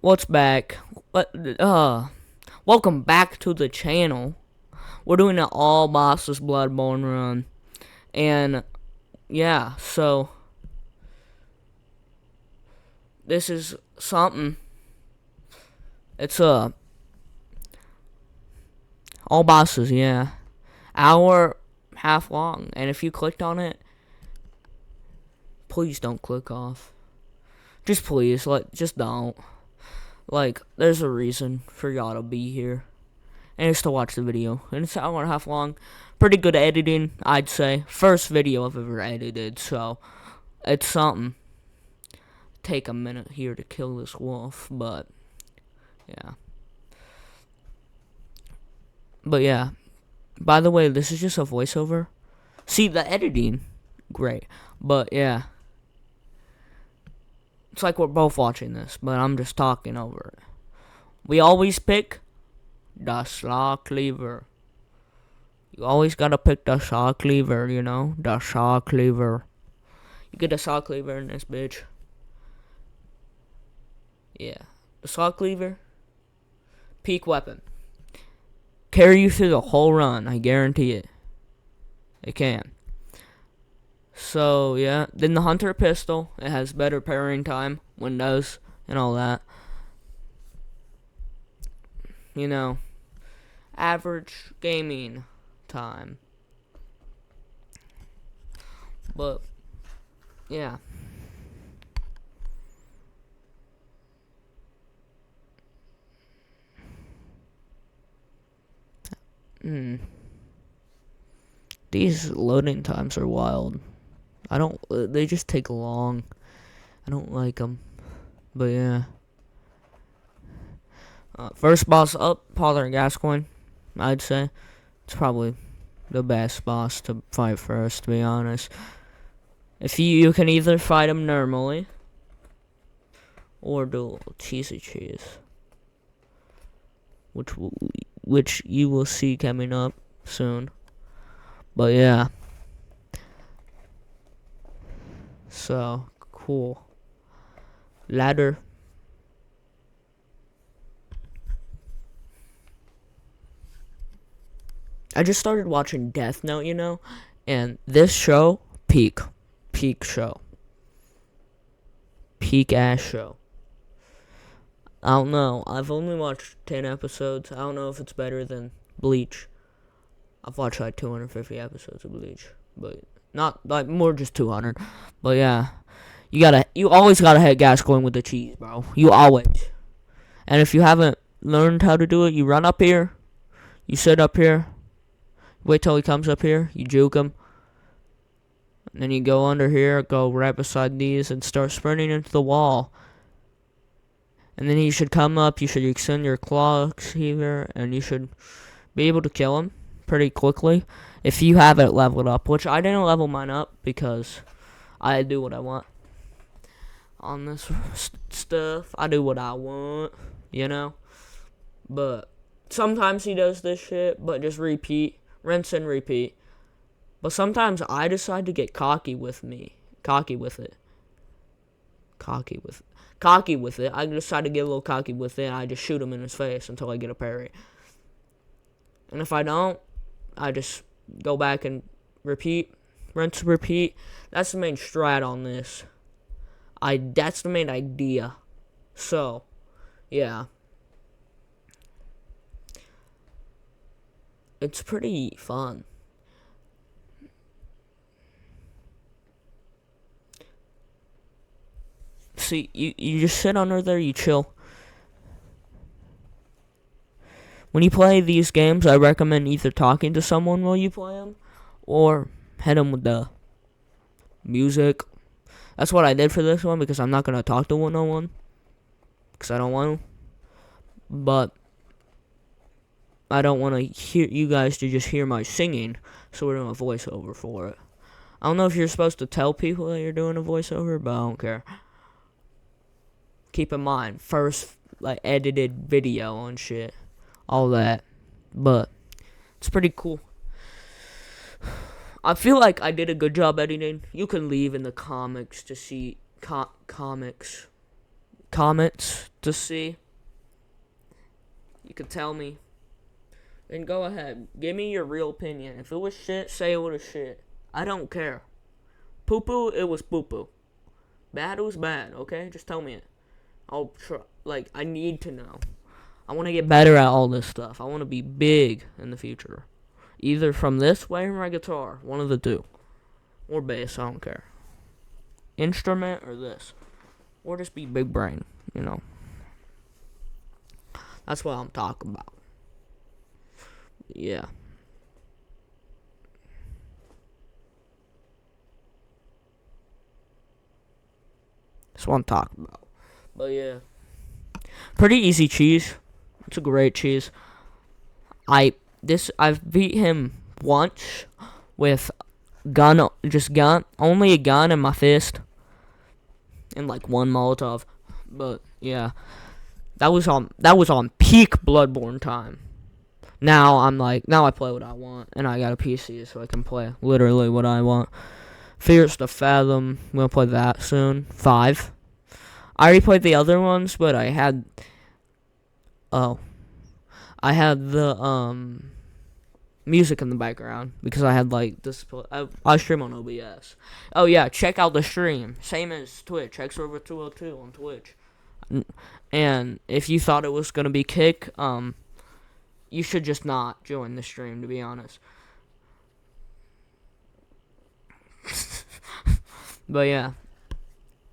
What's back? Welcome back to the channel. We're doing an all bosses Bloodborne run, and yeah, so this is something. It's all bosses, yeah, hour half long, and if you clicked on it, please don't click off. Just please, just don't. There's a reason for y'all to be here. And it's to watch the video. And it's an hour and a half long. Pretty good editing, I'd say. First video I've ever edited, so it's something. Take a minute here to kill this wolf, but yeah. But yeah. By the way, this is just a voiceover. See, the editing, great. But yeah. It's like we're both watching this, but I'm just talking over it. We always pick the saw cleaver. You always gotta pick the saw cleaver, you know? The saw cleaver. You get the saw cleaver in this bitch. Yeah. The saw cleaver. Peak weapon. Carry you through the whole run, I guarantee it. It can. So, yeah. Then the hunter pistol. It has better parrying time, windows, and all that. You know, average gaming time. But, yeah. These loading times are wild. They just take long. I don't like them. But yeah. First boss up, Father Gascoigne, I'd say. It's probably the best boss to fight first, to be honest. If you can either fight him normally, or do a little cheesy cheese. Which you will see coming up soon. But yeah. So, cool. Ladder. I just started watching Death Note, you know? And this show, peak show. Peak ass show. I don't know. I've only watched 10 episodes. I don't know if it's better than Bleach. I've watched like 250 episodes of Bleach. But not like more just 200. But yeah. You always gotta hit Gascoigne with the cheese, bro. You always. And if you haven't learned how to do it, you run up here. You sit up here. Wait till he comes up here. You juke him. And then you go under here, go right beside these, and start sprinting into the wall. And then he should come up. You should extend your claws here, and you should be able to kill him pretty quickly if you have it leveled up. Which I didn't level mine up because I do what I want on this stuff. I do what I want, you know. But sometimes he does this shit, but just repeat. Rinse and repeat. But sometimes I decide to get cocky with it. I decide to get a little cocky with it, and I just shoot him in his face until I get a parry. And if I don't, I just go back and repeat. Rinse, repeat. That's the main strat on this. That's the main idea. So, yeah. It's pretty fun. See, you just sit under there, you chill. When you play these games, I recommend either talking to someone while you play them, or hit them with the music. That's what I did for this one, because I'm not going to talk to no one, because I don't want to. But I don't want to hear you guys to just hear my singing, so we're doing a voiceover for it. I don't know if you're supposed to tell people that you're doing a voiceover, but I don't care. Keep in mind, first, edited video and shit. All that. But it's pretty cool. I feel like I did a good job editing. You can leave in the comments to see comments comments to see. You can tell me. And go ahead. Give me your real opinion. If it was shit, say it was shit. I don't care. Poo-poo, it was poo-poo. Bad, it was bad, okay? Just tell me it. I'll try. Like, I need to know. I want to get better at all this stuff. I want to be big in the future. Either from this way or my guitar. One of the two. Or bass, I don't care. Instrument or this. Or just be big brain, you know. That's what I'm talking about. Yeah. That's what I'm talking about. But yeah. Pretty easy cheese. It's a great cheese. I've beat him once with only a gun in my fist and like one Molotov. But yeah. That was on peak Bloodborne time. Now I play what I want, and I got a PC, so I can play literally what I want. Fears to Fathom, I'm gonna play that soon. 5. I already played the other ones, but I had the music in the background because I had like this. I stream on OBS. Oh yeah, check out the stream. Same as Twitch. Xrover202 on Twitch. And if you thought it was gonna be Kick, you should just not join the stream, to be honest. But yeah,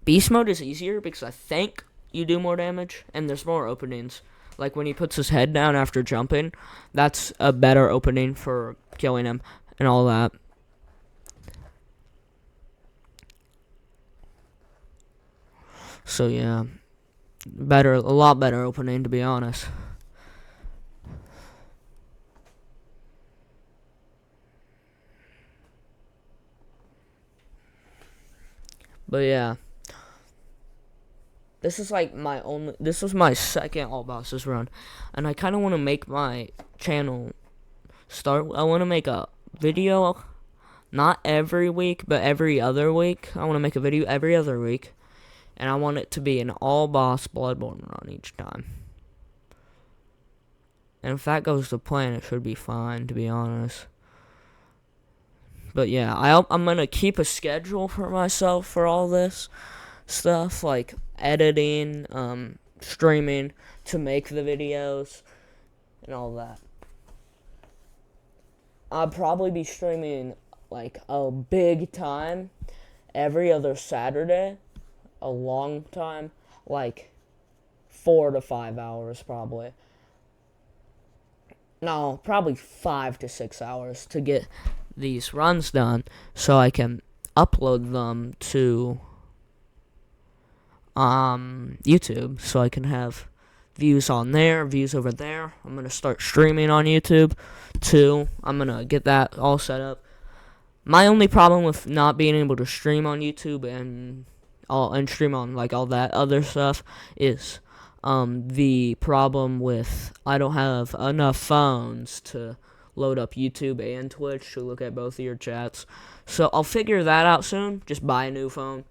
beast mode is easier because I think you do more damage and there's more openings. Like when he puts his head down after jumping, that's a better opening for killing him and all that. So yeah, a lot better opening, to be honest. But yeah, this was my second All Bosses run, and I kind of want to make my channel I want to make a video, not every week, but every other week. I want to make a video every other week, and I want it to be an all boss Bloodborne run each time. And if that goes to plan, it should be fine, to be honest. But yeah, I'm going to keep a schedule for myself for all this stuff, like editing, streaming to make the videos, and all that. I'll probably be streaming, like, a big time every other Saturday, a long time, like 4 to 5 hours probably. No, probably 5 to 6 hours to get these runs done so I can upload them to YouTube so I can have views on there, views over there. I'm going to start streaming on YouTube too. I'm going to get that all set up. My only problem with not being able to stream on YouTube and stream on like all that other stuff is the problem with I don't have enough phones to load up YouTube and Twitch to look at both of your chats. So I'll figure that out soon. Just buy a new phone.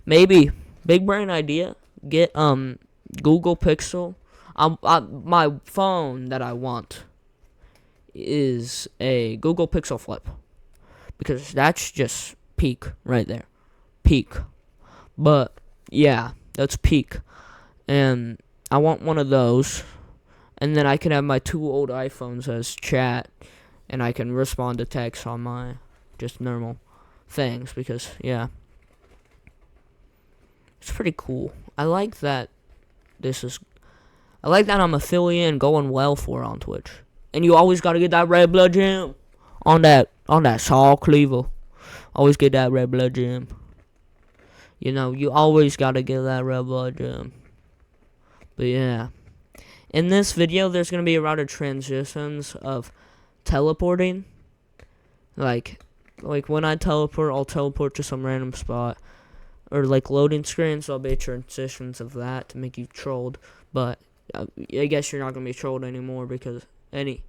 Maybe big brain idea. Get Google Pixel. My phone that I want is a Google Pixel Flip because that's just peak right there. Peak. But yeah, that's peak. And I want one of those. And then I can have my 2 old iPhones as chat. And I can respond to text on my just normal things. Because, yeah. It's pretty cool. I like that I'm affiliate and going well for on Twitch. And you always gotta get that red blood gem on that saw cleaver. Always get that red blood gem. You know, you always gotta get that red blood gem. But yeah. In this video, there's going to be a lot of transitions of teleporting. Like when I teleport, I'll teleport to some random spot. Or like loading screens, there'll be transitions of that to make you trolled. But I guess you're not going to be trolled anymore because I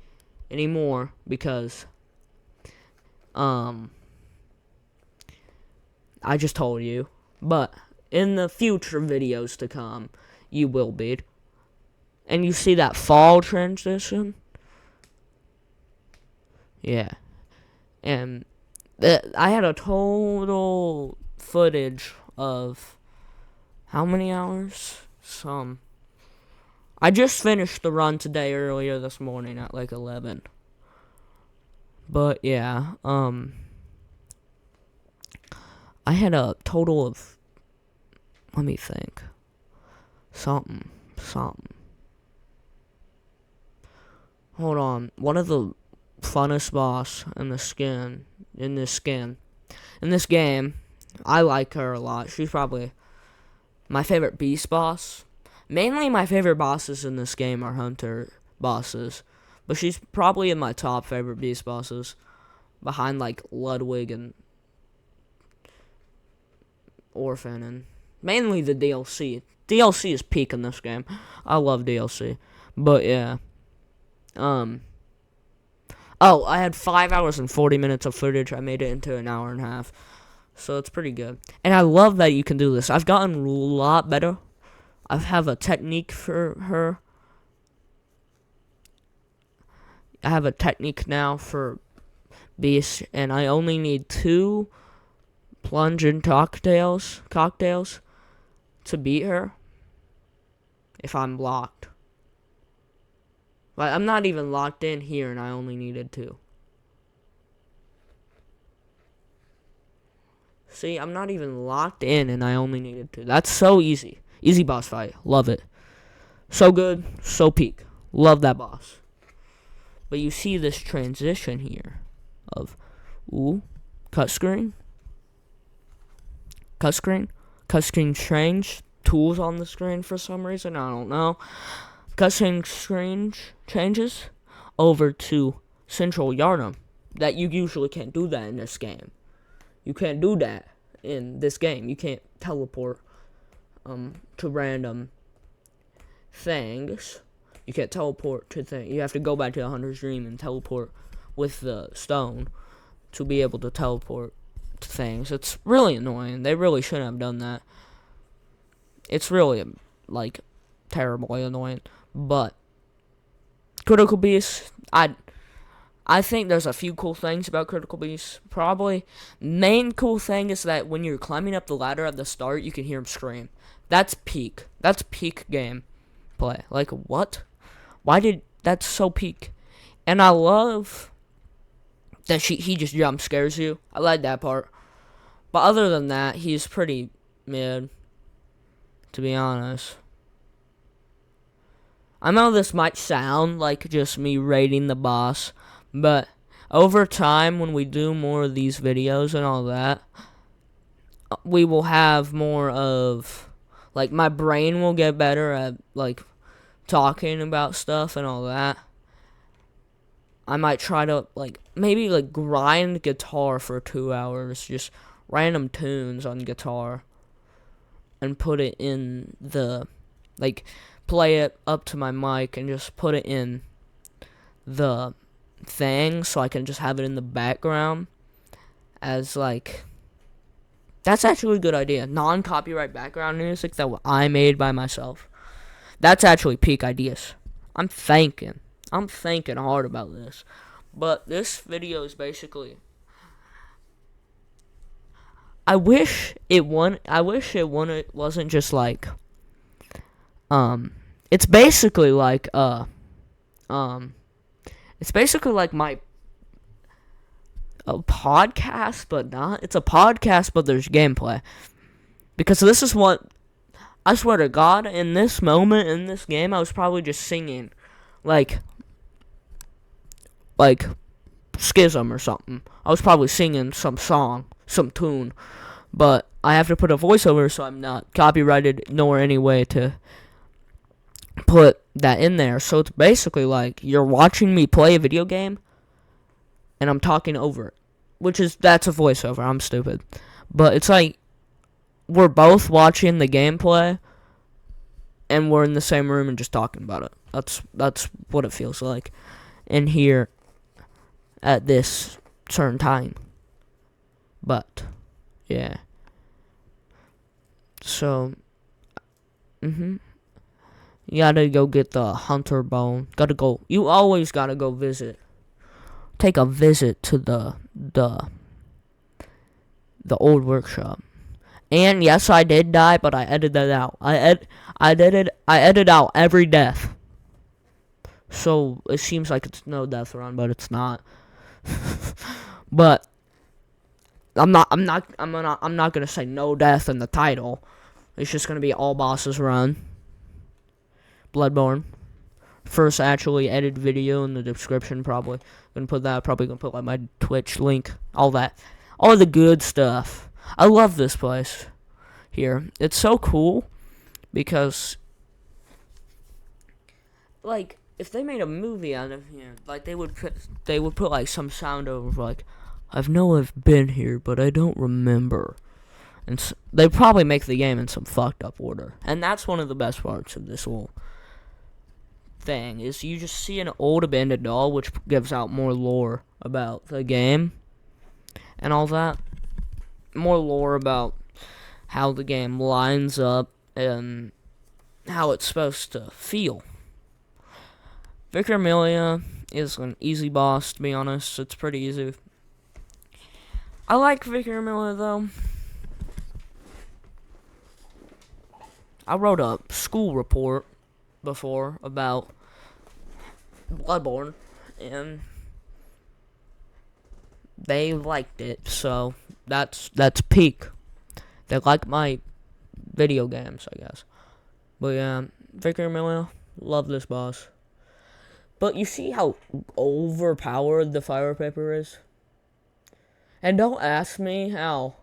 just told you. But in the future videos to come, you will be. And you see that fall transition? Yeah. And I had a total footage of how many hours? I just finished the run today earlier this morning at like 11. But yeah, I had a total of, let me think, something. Hold on, one of the funnest boss in this game, I like her a lot. She's probably my favorite beast boss. Mainly my favorite bosses in this game are hunter bosses, but she's probably in my top favorite beast bosses, behind like Ludwig and Orphan, and mainly the DLC. DLC is peak in this game. I love DLC. But yeah. Oh, I had 5 hours and 40 minutes of footage. I made it into an hour and a half. So it's pretty good. And I love that you can do this. I've gotten a lot better. I have a technique for her. I have a technique now for Beast, and I only need 2 plunge and cocktails to beat her if I'm locked. Like, I'm not even locked in here, and I only needed 2. See, I'm not even locked in, and I only needed 2. That's so easy. Easy boss fight. Love it. So good. So peak. Love that boss. But you see this transition here of, cut screen change, tools on the screen for some reason, I don't know. Cutscene screen changes over to Central Yarnum. That you usually can't do that in this game. You can't do that in this game. You can't teleport to random things. You can't teleport to things. You have to go back to the Hunter's Dream and teleport with the stone to be able to teleport to things. It's really annoying. They really shouldn't have done that. It's really, like, terribly annoying. But Critical Beast, I think there's a few cool things about Critical Beast. Probably main cool thing is that when you're climbing up the ladder at the start, you can hear him scream. That's peak. That's peak gameplay. Like, what? That's so peak. And I love that he just jump scares you. I like that part. But other than that, he's pretty mid, to be honest. I know this might sound like just me rating the boss, but over time, when we do more of these videos and all that, we will have more of, like, my brain will get better at, like, talking about stuff and all that. I might try to, like, maybe, like, grind guitar for 2 hours, just random tunes on guitar, and put it in the, like, play it up to my mic and just put it in the thing so I can just have it in the background as, like, that's actually a good idea. Non-copyright background music that I made by myself. That's actually peak ideas. I'm thinking hard about this. But this video is basically, I wish it wasn't just like, it's basically like my a podcast, but not. It's a podcast, but there's gameplay. Because this is what, I swear to God, in this moment, in this game, I was probably just singing, like Schism or something. I was probably singing some song, some tune. But I have to put a voiceover, so I'm not copyrighted, nor any way to put that in there. So it's basically like you're watching me play a video game and I'm talking over it, that's a voiceover. I'm stupid, but it's like we're both watching the gameplay and we're in the same room and just talking about it. That's what it feels like in here at this certain time. But yeah, So, you gotta go get the hunter bone. You always gotta go take a visit to the old workshop. And yes, I did die, but I edited that out. I edited out every death. So it seems like it's no death run, but it's not. But I'm not gonna say no death in the title. It's just gonna be all bosses run. Bloodborne. First actually edited video in the description. Probably gonna put like my Twitch link, all that, all the good stuff. I love this place here. It's so cool because, like, if they made a movie out of here, like they would put like some sound over, like, I've been here, but I don't remember. And they'd probably make the game in some fucked up order. And that's one of the best parts of this whole thing, is you just see an old abandoned doll, which gives out more lore about the game and all that. More lore about how the game lines up and how it's supposed to feel. Vicar Amelia is an easy boss, to be honest. It's pretty easy. I like Vicar Amelia, though. I wrote a school report before about Bloodborne, and they liked it, so that's peak. They like my video games, I guess. But yeah, Vicar Amelia, love this boss. But you see how overpowered the fire paper is? And don't ask me how,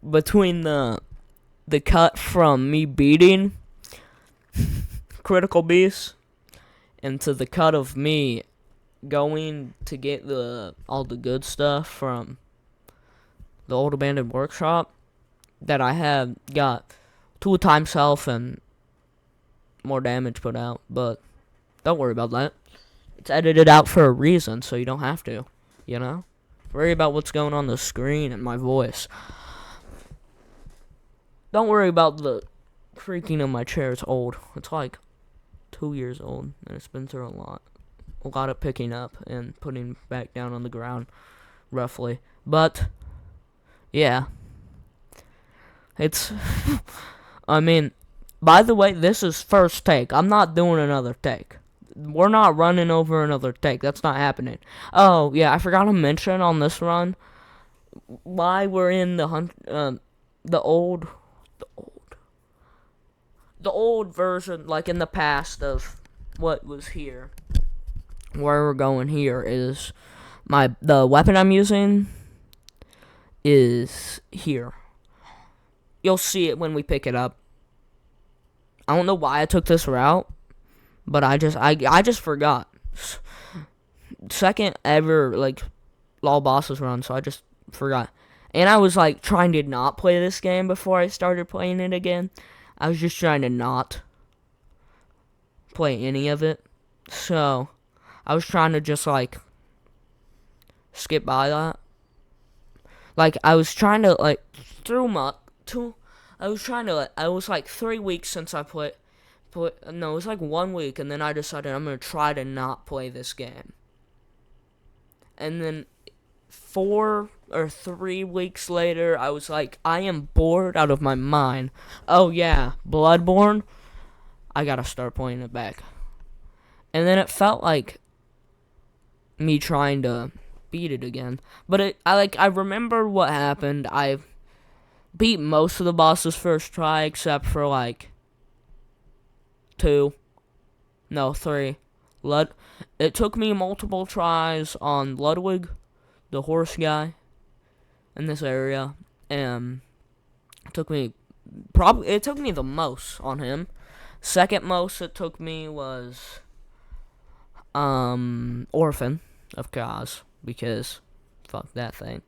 between the cut from me beating Critical Beast and to the cut of me going to get all the good stuff from the old abandoned workshop, that I have got 2 times health and more damage put out. But don't worry about that. It's edited out for a reason, so you don't have to, you know? Worry about what's going on the screen and my voice. Don't worry about the creaking of my chair. It's old. It's like 2 years old, and it's been through a lot of picking up and putting back down on the ground, roughly. But yeah, it's I mean, by the way, this is first take. I'm not doing another take. We're not running over another take. That's not happening. Oh yeah, I forgot to mention on this run why we're in the old version, like in the past of what was here. Where we're going here is the weapon I'm using is here. You'll see it when we pick it up. I don't know why I took this route, but I just forgot. Second ever like LOL bosses run, so I just forgot. And I was like trying to not play this game before I started playing it again. I was just trying to not play any of it. So I was trying to just like skip by that. Like I was trying to like I was like 3 weeks since I played. No, it was like 1 week, and then I decided I'm gonna try to not play this game. And then 4 or 3 weeks later, I was like, I am bored out of my mind. Oh yeah, Bloodborne. I gotta start playing it back. And then it felt like me trying to beat it again. But I remember what happened. I beat most of the bosses first try, except for like 3. It took me multiple tries on Ludwig, the horse guy, in this area, and it took me the most on him. Second most it took me was Orphan, of course, because fuck that thing.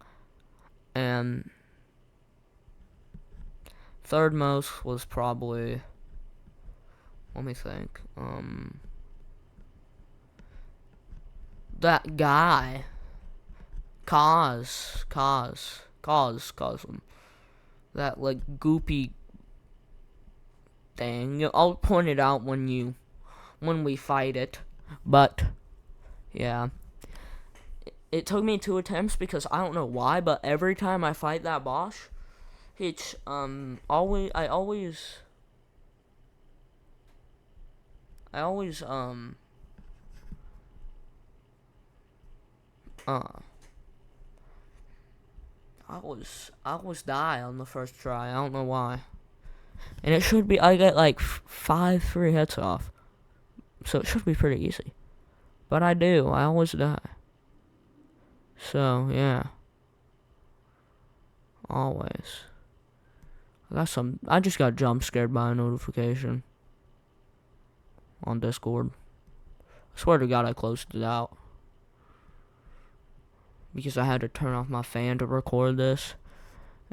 And third most was probably, let me think, that guy, Cosm, that like goopy thing. I'll point it out when we fight it. But yeah, it took me 2 attempts because I don't know why, but every time I fight that boss, it's always I always uh I always die on the first try. I don't know why. And it should be I get like 5 free hits off, so it should be pretty easy. But I do. I always die. So yeah, always. I just got jump scared by a notification on Discord. I swear to God, I closed it out because I had to turn off my fan to record this,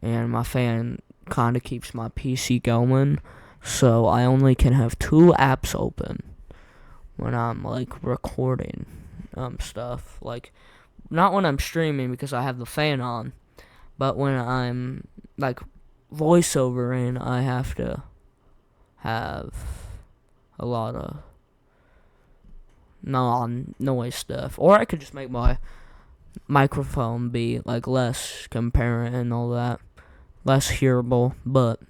and my fan kind of keeps my PC going, so I only can have 2 apps open when I'm like recording stuff. Like, not when I'm streaming because I have the fan on, but when I'm like voiceover in, I have to have a lot of non-noise stuff. Or I could just make my microphone be like less comparent and all that, less hearable, but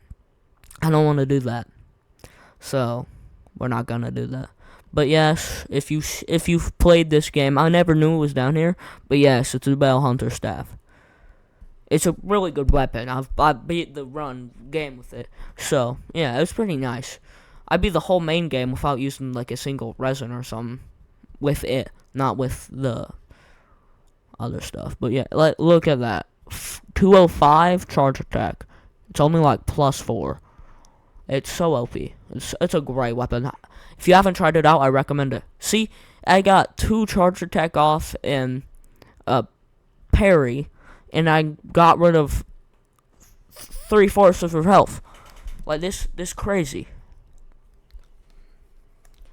I don't want to do that, so we're not gonna do that. But yes, if you've played this game, I never knew it was down here, but yes, it's a Bell Hunter staff. It's a really good weapon. I beat the run game with it, so yeah, it was pretty nice. I beat the whole main game without using like a single resin or something with it, not with the other stuff. But yeah, look at that. 205 charge attack. It's only like +4. It's so OP. It's a great weapon. If you haven't tried it out, I recommend it. See, I got 2 charge attack off in parry, and I got rid of 3/4 of her health. Like this crazy.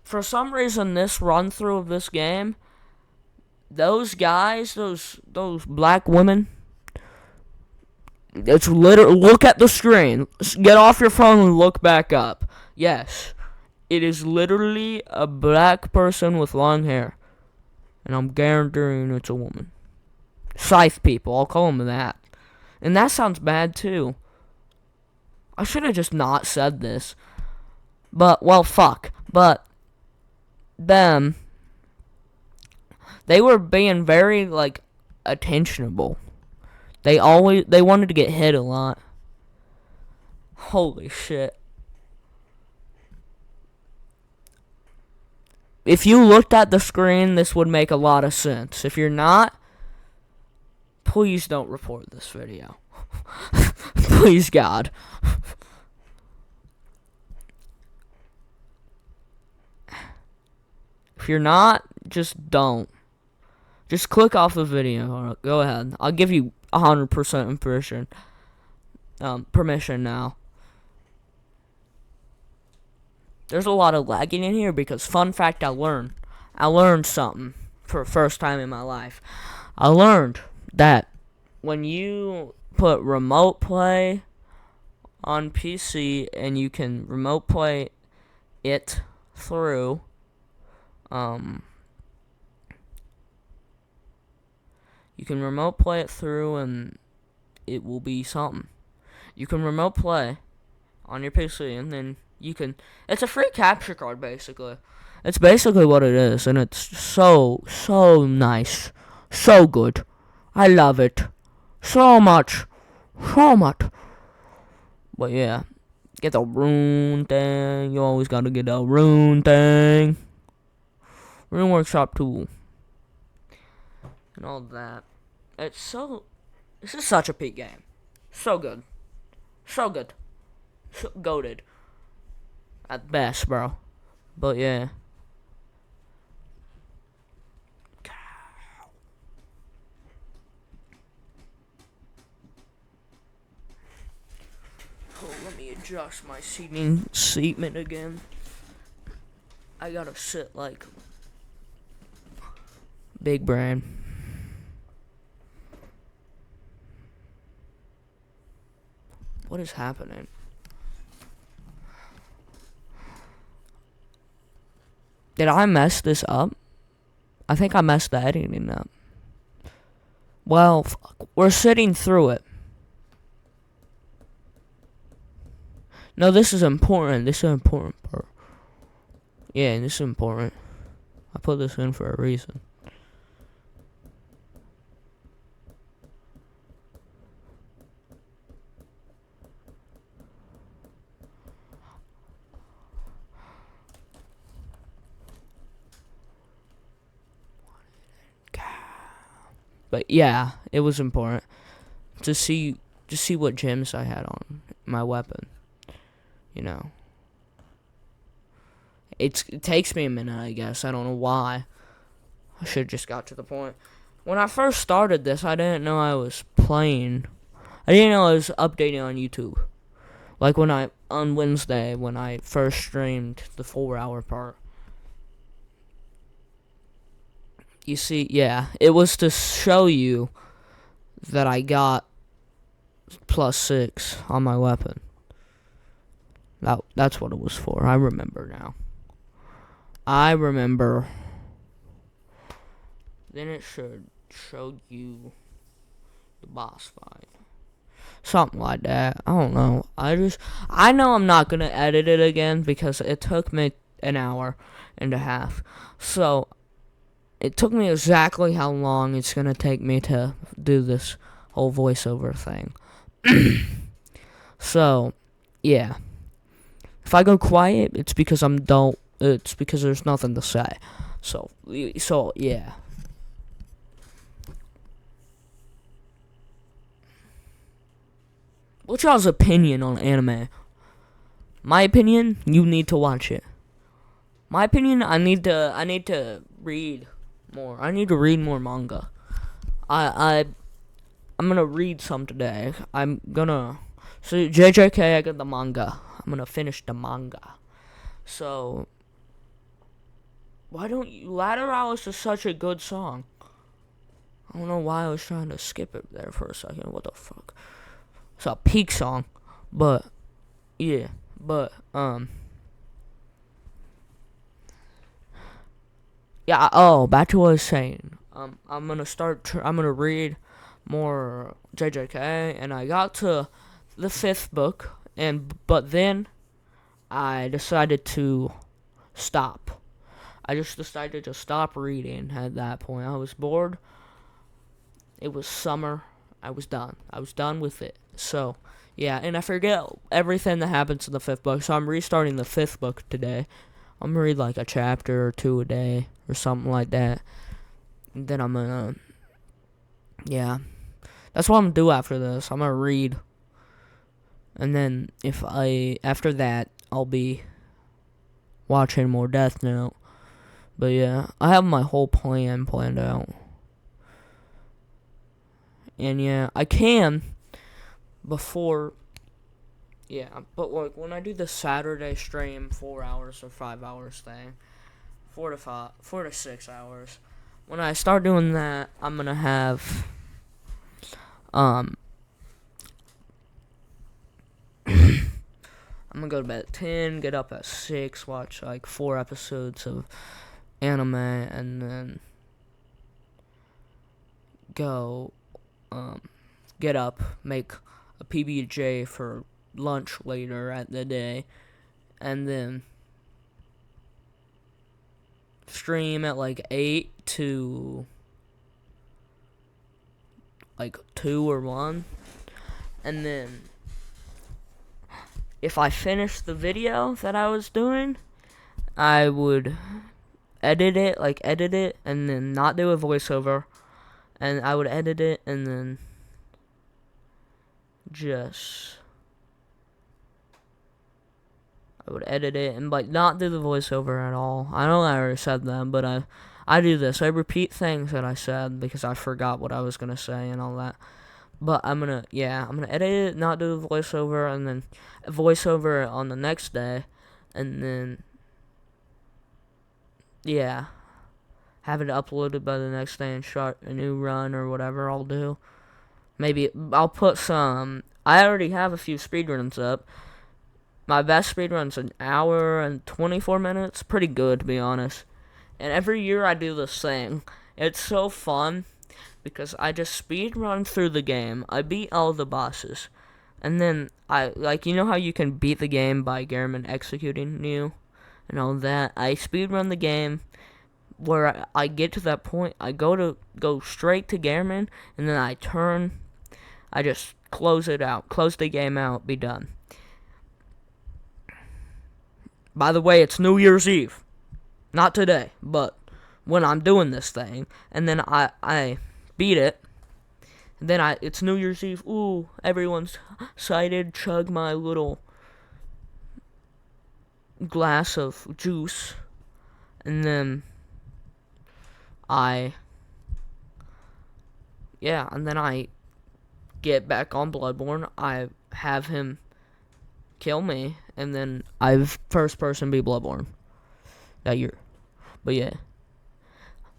For some reason, this run through of this game, those guys, those black women, it's literally, look at the screen. Get off your phone and look back up. Yes, it is literally a black person with long hair, and I'm guaranteeing it's a woman. Scythe people, I'll call them that. And that sounds bad too. I should have just not said this. But, well, fuck. But them, they were being very like attentionable. They wanted to get hit a lot. Holy shit. If you looked at the screen, this would make a lot of sense. If you're not, please don't report this video. Please, God. If you're not, just don't. Just click off the video. Alright, go ahead. I'll give you 100% permission now. There's a lot of lagging in here because, fun fact, I learned something for the first time in my life. I learned that when you put remote play on PC and you can remote play it through you can remote play it through and it will be something. You can remote play on your PC and then you can, it's a free capture card basically. It's basically what it is, and it's so nice. So good. I love it. So much. But yeah, get the rune thing. You always gotta get the rune thing. Rune workshop tool. And all that. This is such a peak game. So good. So goated. At best, bro. But yeah. Oh, let me adjust my seatment again. I gotta sit like big brain. What is happening? Did I mess this up? I think I messed the editing up. Well, we're sitting through it. No, this is important. This is an important part. Yeah, this is important. I put this in for a reason. But yeah, it was important to see what gems I had on my weapon. You know, it takes me a minute, I guess. I don't know why. I should have just got to the point. When I first started this, I didn't know I was playing. I didn't know I was updating on YouTube. Like on Wednesday, when I first streamed the 4-hour part. You see, yeah, it was to show you that I got +6 on my weapon. That's what it was for. I remember now. I remember. Then it should show you the boss fight. Something like that. I don't know. I know I'm not going to edit it again because it took me an hour and a half. So, it took me exactly how long it's going to take me to do this whole voiceover thing. So, yeah. If I go quiet, it's because it's because there's nothing to say. So yeah. What's y'all's opinion on anime? My opinion, you need to watch it. My opinion, I need to read more. I need to read more manga. I'm gonna read some today. So JJK, I got the manga. I'm gonna finish the manga. So why don't you? Ladder Alice is such a good song. I don't know why I was trying to skip it there for a second. What the fuck? It's a peak song, but yeah, yeah. Oh, back to what I was saying. I'm gonna read more JJK, and I got to the 5th book, but then I decided to stop. I just decided to stop reading at that point. I was bored. It was summer. I was done. I was done with it. So, yeah, and I forget everything that happens in the 5th book, so I'm restarting the 5th book today. I'm gonna read like a chapter or 2 a day or something like that. And then I'm gonna, yeah. That's what I'm gonna do after this. I'm gonna read. And then after that, I'll be watching more Death Note. But yeah, I have my whole plan planned out. And yeah, I can before, yeah, but like when I do the Saturday stream, 4 hours or 5 hours thing, 4 to 6 hours, when I start doing that, I'm gonna have, I'm gonna go to bed at 10, get up at 6, watch like 4 episodes of anime, and then go, get up, make a PB&J for lunch later at the day, and then stream at like 8 to like 2 or 1, and then if I finished the video that I was doing, I would edit it, and then not do a voiceover, and I would edit it, and then I would edit it and like not do the voiceover at all. I know I already said that, but I do this. I repeat things that I said because I forgot what I was gonna say and all that. But I'm gonna edit it, not do the voiceover, and then voiceover on the next day, and then yeah, have it uploaded by the next day and start a new run or whatever I'll do. Maybe I'll put some. I already have a few speedruns up. My best speed run's an hour and 24 minutes. Pretty good, to be honest. And every year I do this thing. It's so fun because I just speed run through the game. I beat all the bosses. And then you know how you can beat the game by Gehrman executing you and all that? I speed run the game where I get to that point. I go straight to Gehrman, and then I just close it out. Close the game out, be done. By the way, it's New Year's Eve. Not today, but when I'm doing this thing. And then I beat it. And then it's New Year's Eve. Ooh, everyone's excited. Chug my little glass of juice. And then I get back on Bloodborne. I have him kill me, and then I've first person be Bloodborne that year. But yeah,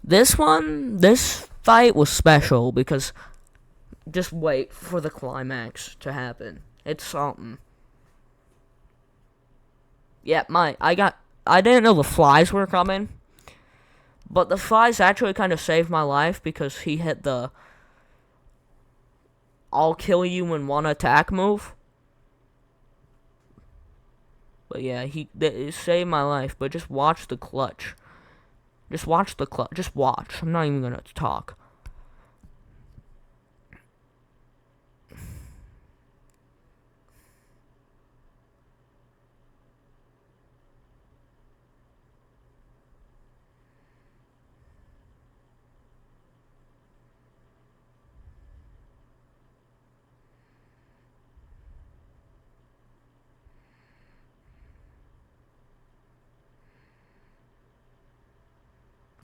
this fight was special because just wait for the climax to happen. It's something. Yeah, I didn't know the flies were coming, but the flies actually kind of saved my life because he hit the I'll kill you in one attack move. But yeah, it saved my life. But just watch the clutch. Just watch the clutch. Just watch. I'm not even gonna talk.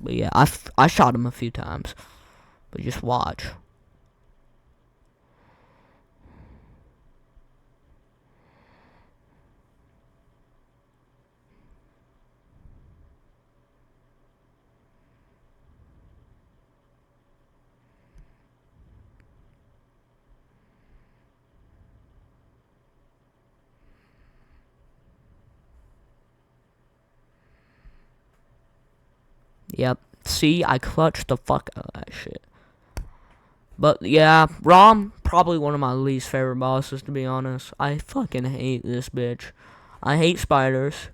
But yeah, I shot him a few times. But just watch. Yep. See, I clutched the fuck out of that shit. But yeah, Rom, probably one of my least favorite bosses, to be honest. I fucking hate this bitch. I hate spiders.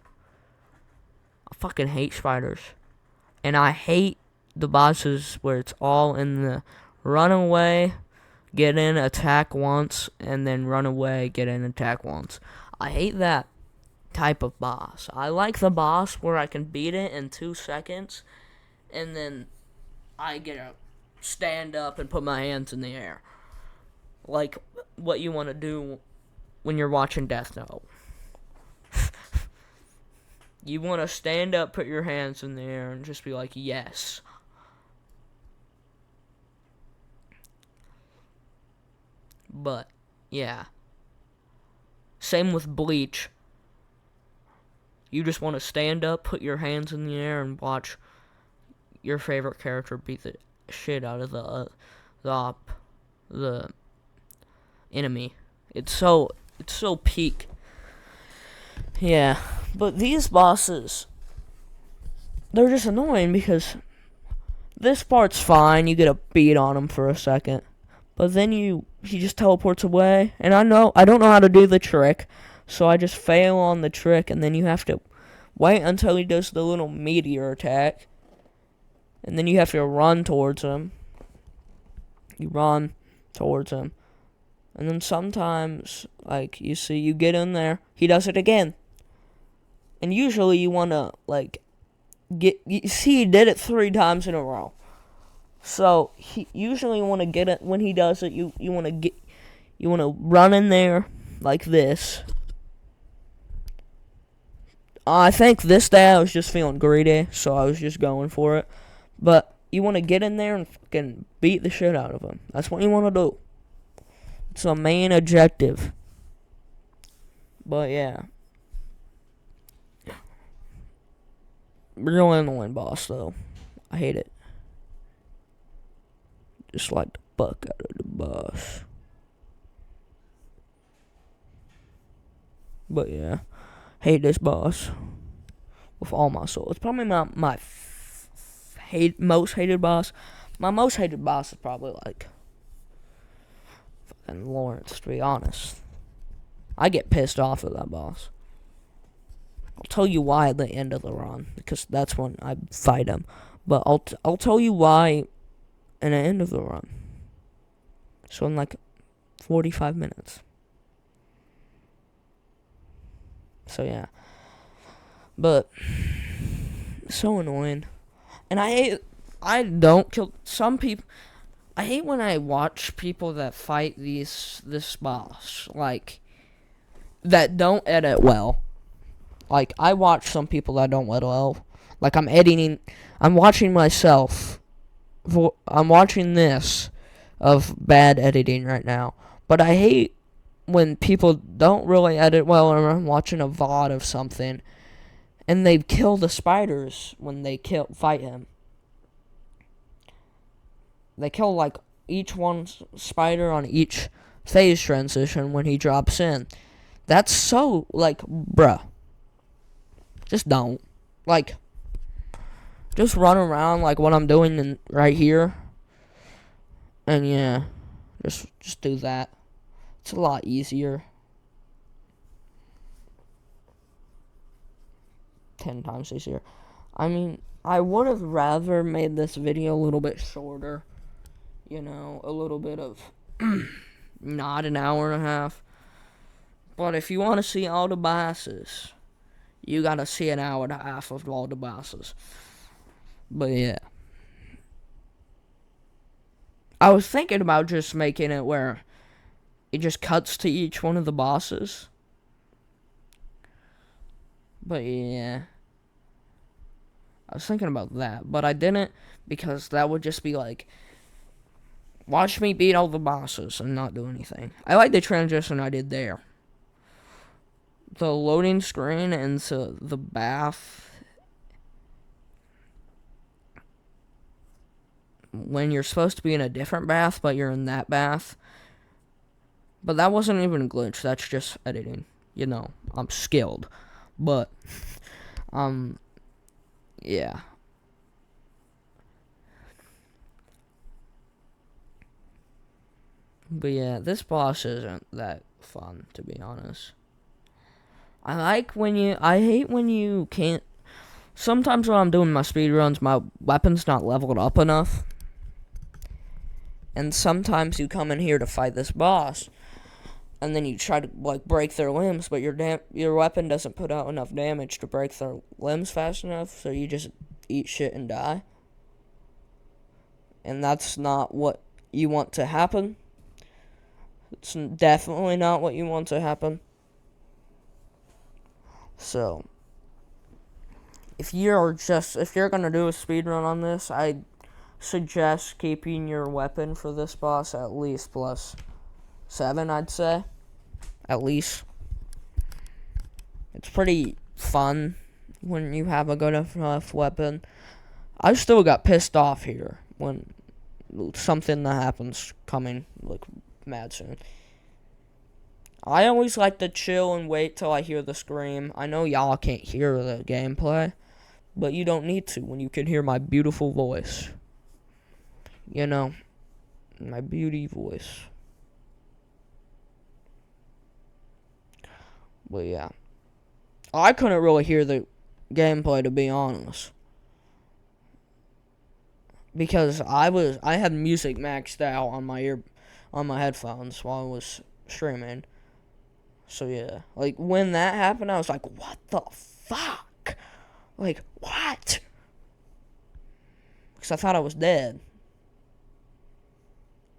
I fucking hate spiders. And I hate the bosses where it's all in the run away, get in, attack once, and then run away, get in, attack once. I hate that type of boss. I like the boss where I can beat it in 2 seconds, and then I get to stand up and put my hands in the air. Like what you want to do when you're watching Death Note. You want to stand up, put your hands in the air, and just be like, yes. But, yeah. Same with Bleach. You just want to stand up, put your hands in the air, and watch your favorite character beat the shit out of the enemy. It's so peak. Yeah, but these bosses, they're just annoying because this part's fine. You get a beat on him for a second, but then he just teleports away, and I don't know how to do the trick, so I just fail on the trick, and then you have to wait until he does the little meteor attack, and then you have to run towards him. You run towards him, and then sometimes, like, you get in there, he does it again. And usually you want to, he did it 3 times in a row. So, you want to get it, when he does it, you want to run in there, like this. I think this day I was just feeling greedy, so I was just going for it. But, you want to get in there and fucking beat the shit out of him. That's what you want to do. It's a main objective. But, yeah. Real annoying boss, though. I hate it. Just like the fuck out of the boss. But yeah. hate this boss with all my soul. It's probably my most hated boss. My most hated boss is probably like fucking Lawrence, to be honest. I get pissed off at that boss. I'll tell you why at the end of the run, because that's when I fight him. But I'll tell you why in the end of the run. So in like 45 minutes. So yeah. But so annoying. And I don't kill some people. I hate when I watch people that fight this boss, like, that don't edit well. Like, I watch some people that don't edit well. Like, I'm watching myself. I'm watching this of bad editing right now. But I hate when people don't really edit well, and I'm watching a VOD of something, and they kill the spiders when they fight him. They kill, like, each one spider on each phase transition when he drops in. That's so, like, bruh. Just don't. Like, just run around like what I'm doing right here. And yeah, just do that. It's a lot easier. 10 times easier. I mean, I would have rather made this video a little bit shorter. You know, a little bit of not an hour and a half. But if you want to see all the bosses, you gotta see an hour and a half of all the bosses. But yeah. I was thinking about just making it where it just cuts to each one of the bosses. But yeah. I was thinking about that, but I didn't, because that would just be like, watch me beat all the bosses and not do anything. I like the transition I did there. The loading screen into the bath, when you're supposed to be in a different bath, but you're in that bath. But that wasn't even a glitch, that's just editing. You know, I'm skilled. But, yeah. But yeah, this boss isn't that fun, to be honest. I hate when you can't. Sometimes when I'm doing my speedruns, my weapon's not leveled up enough. And sometimes you come in here to fight this boss, and then you try to, like, break their limbs, but your weapon doesn't put out enough damage to break their limbs fast enough, so you just eat shit and die. And that's not what you want to happen. It's definitely not what you want to happen. So, if you're gonna do a speedrun on this, I suggest keeping your weapon for this boss at least +7, I'd say. At least. It's pretty fun when you have a good enough weapon. I still got pissed off here when something that happens coming, like, mad soon. I always like to chill and wait till I hear the scream. I know y'all can't hear the gameplay, but you don't need to when you can hear my beautiful voice. You know, my beauty voice. But yeah, I couldn't really hear the gameplay, to be honest, because I had music maxed out on my headphones while I was streaming. So yeah, like, when that happened, I was like, what the fuck? Like, what? Because I thought I was dead.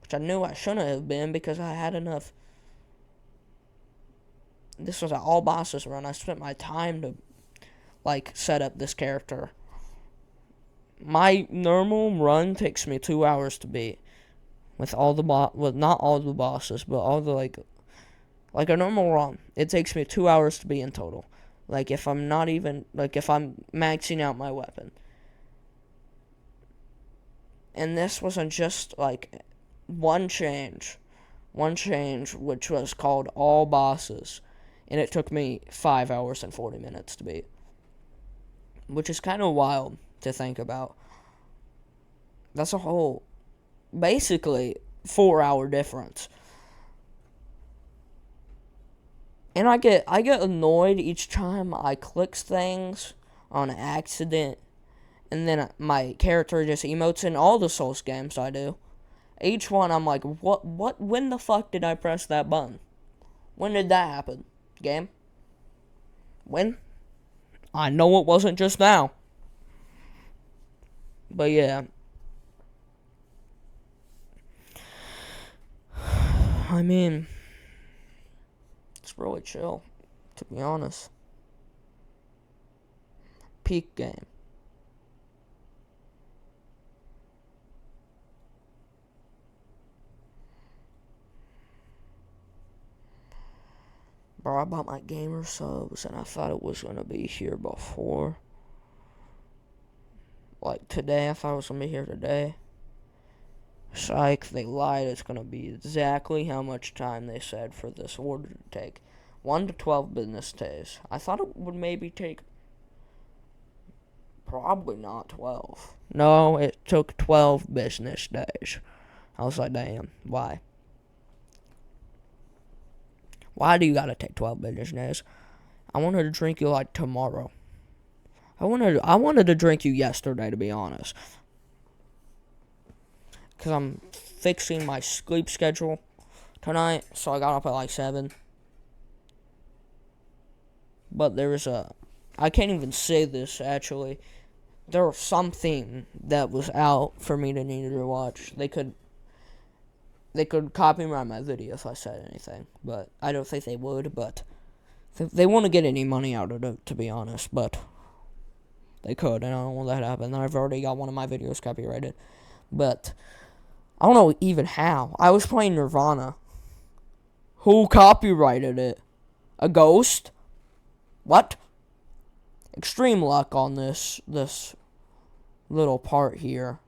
Which I knew I shouldn't have been, because I had enough. This was an all bosses run. I spent my time to, like, set up this character. My normal run takes me 2 hours to beat. With all the not all the bosses, but all the, like a normal run, it takes me 2 hours to be in total. Like, if I'm maxing out my weapon. And this wasn't just, like, one change, which was called all bosses. and it took me 5 hours and 40 minutes to beat, which is kind of wild to think about. That's a whole, basically, 4-hour difference. And I get annoyed each time I click things on accident, and then my character just emotes in all the Souls games I do. Each one I'm like, when the fuck did I press that button? When did that happen? Game? When? I know it wasn't just now. But yeah. I mean, it's really chill, to be honest. Peak game. Bro, I bought my gamer subs and I thought it was going to be here before. Like today, I thought it was going to be here today. Psych, they lied. It's going to be exactly how much time they said for this order to take. 1 to 12 business days. I thought it would maybe take, probably not 12. No, it took 12 business days. I was like, damn, why? Why do you gotta take 12 business days? I wanted to drink you like tomorrow. I wanted to drink you yesterday, to be honest. Because I'm fixing my sleep schedule tonight, so I got up at like 7. But there was I can't even say this, actually. There was something that was out for me to need to watch. They could copyright my video if I said anything, but I don't think they would, but they won't get any money out of it, to be honest, but they could, and I don't want that to happen. I've already got one of my videos copyrighted, but I don't know even how. I was playing Nirvana. Who copyrighted it? A ghost? What? Extreme luck on this little part here.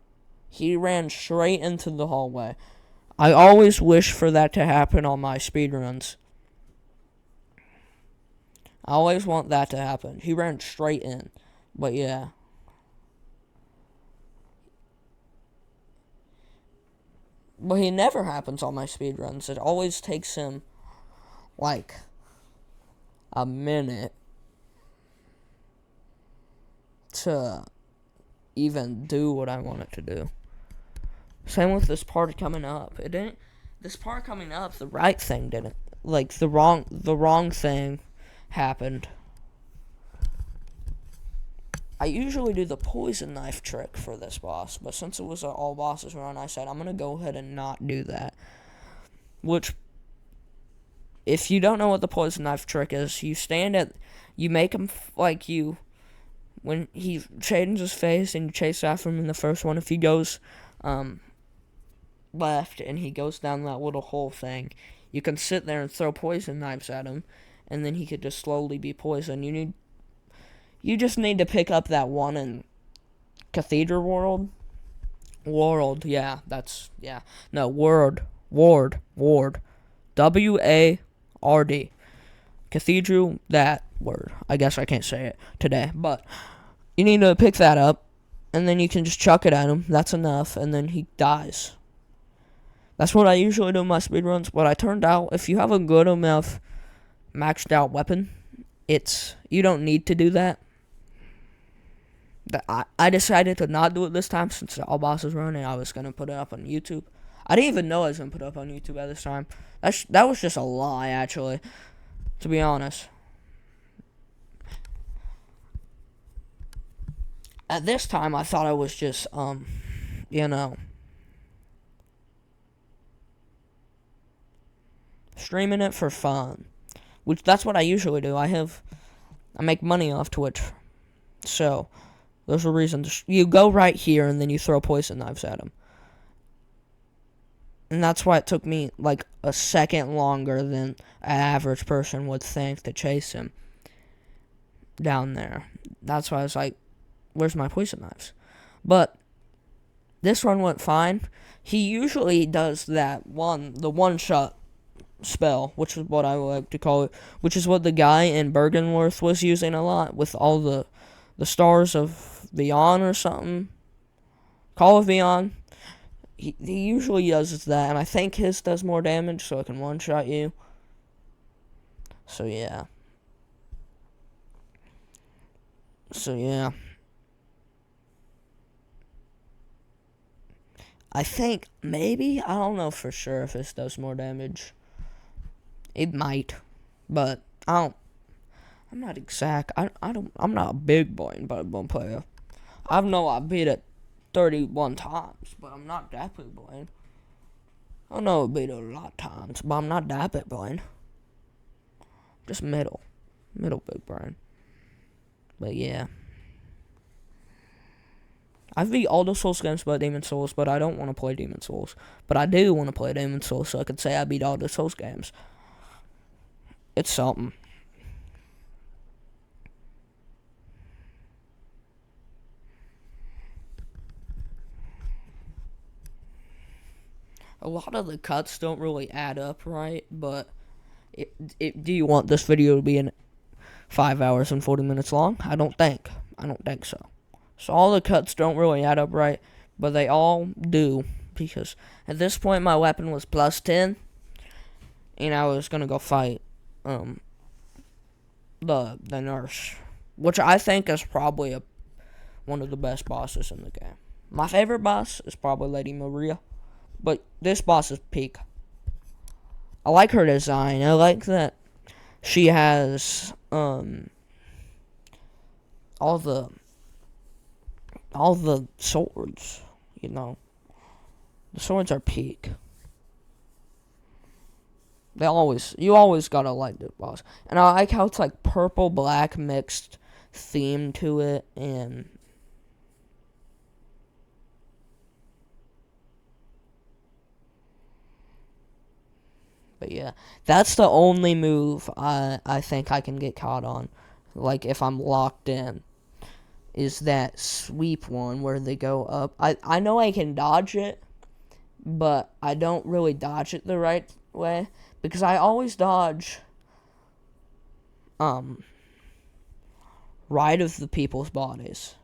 He ran straight into the hallway. I always wish for that to happen on my speedruns. I always want that to happen. He ran straight in. But yeah. But he never happens on my speedruns. It always takes him like a minute to even do what I want it to do. Same with this part coming up. It didn't. This part coming up, the right thing didn't. Like the wrong thing happened. I usually do the poison knife trick for this boss, but since it was an all bosses run, I said I'm gonna go ahead and not do that. Which, if you don't know what the poison knife trick is, you make him like you. When he changes his face and you chase after him in the first one, if he goes left and he goes down that little hole thing, you can sit there and throw poison knives at him, and then he could just slowly be poisoned. You just need to pick up that one in Cathedral World. Ward. W-A-R-D. Cathedral, that word. I guess I can't say it today, but you need to pick that up, and then you can just chuck it at him. That's enough, and then he dies. That's what I usually do in my speedruns, but I turned out, if you have a good enough maxed out weapon, you don't need to do that. I decided to not do it this time since the all bosses run, and I was going to put it up on YouTube. I didn't even know I was going to put it up on YouTube at this time. That was just a lie, actually, to be honest. At this time, I thought I was just, streaming it for fun. Which, that's what I usually do. I make money off Twitch. So, there's a reason. You go right here, and then you throw poison knives at him. And that's why it took me, like, a second longer than an average person would think to chase him down there. That's why I was like, where's my poison knives? But this run went fine. He usually does the one shot spell, which is what I like to call it, which is what the guy in Bergenworth was using a lot with all the stars of Vion or something. Call of Vion. He usually does that, and I think his does more damage, so it can one-shot you. So yeah. I think maybe, I don't know for sure if this does more damage. It might, but I'm not exact. I'm not a big borne player. I know I beat it 31 times, but I'm not that big borne. I know I beat it a lot of times, but I'm not that big borne. Just middle big borne. But yeah. I've beat all the Souls games but Demon Souls, but I don't want to play Demon Souls. But I do want to play Demon Souls, so I could say I beat all the Souls games. It's something. A lot of the cuts don't really add up right, but do you want this video to be in 5 hours and 40 minutes long? I don't think so. So all the cuts don't really add up right, but they all do, because at this point my weapon was plus 10, and I was gonna go fight the nurse, which I think is probably one of the best bosses in the game. My favorite boss is probably Lady Maria, but this boss is peak. I like her design. I like that she has all the swords, you know. The swords are peak. You always gotta like the boss. And I like how it's like purple black mixed theme to it, and but yeah, that's the only move I think I can get caught on, like if I'm locked in, is that sweep one where they go up. I know I can dodge it, but I don't really dodge it the right way, because I always dodge right of the people's bodies.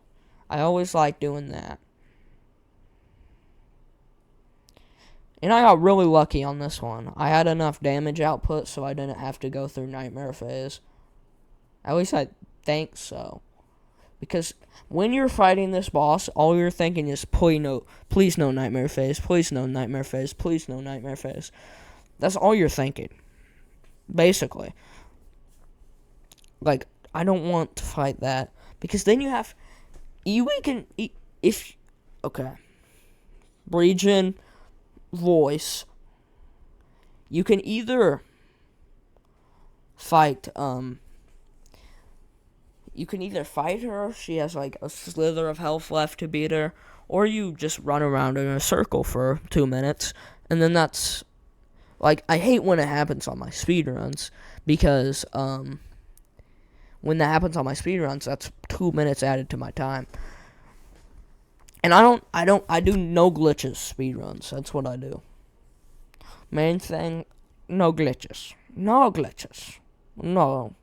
I always like doing that. And I got really lucky on this one. I had enough damage output so I didn't have to go through Nightmare Phase. At least I think so. Because when you're fighting this boss, all you're thinking is, please no Nightmare Phase, please no Nightmare Phase, please no Nightmare Phase. That's all you're thinking, basically. Like, I don't want to fight that, because then region, voice, you can either fight her, she has like a slither of health left to beat her, or you just run around in a circle for 2 minutes, and then that's, like, I hate when it happens on my speedruns, because when that happens on my speedruns, that's 2 minutes added to my time. And I do no glitches speedruns. That's what I do. Main thing, no glitches. No glitches. No.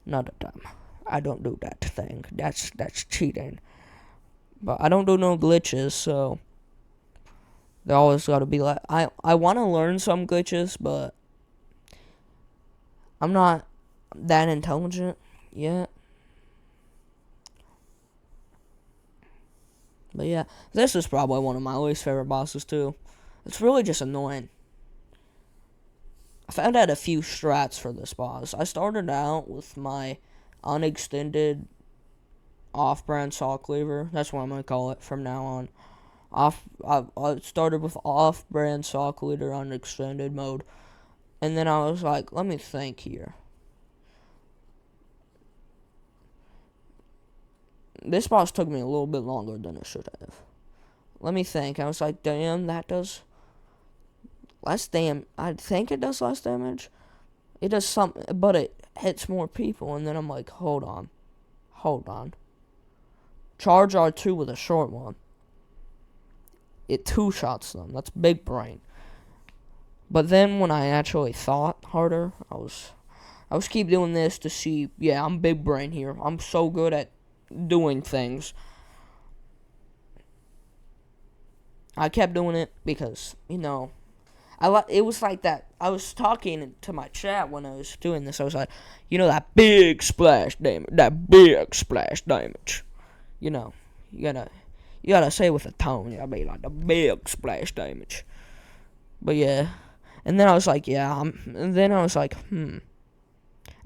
Not a time. I don't do that thing. That's cheating. But I don't do no glitches, so they always gotta be like, I wanna learn some glitches, but I'm not that intelligent yet. But yeah, this is probably one of my least favorite bosses too. It's really just annoying. I found out a few strats for this boss. I started out with my unextended off-brand saw cleaver. That's what I'm going to call it from now on. I started with off-brand saw cleaver on extended mode. And then I was like, let me think here. This boss took me a little bit longer than it should have. Let me think. I was like, damn, that does less damage. I think it does less damage. It does something, but it hits more people. And then I'm like, hold on. Charge R2 with a short one. It two-shots them. That's big brain. But then when I actually thought harder, I was keep doing this to see, yeah, I'm big brain here. I'm so good at doing things. I kept doing it because, it was like that. I was talking to my chat when I was doing this. I was like, that big splash damage. That big splash damage. You gotta say it with a tone. You gotta be like the big splash damage. But yeah. And then I was like,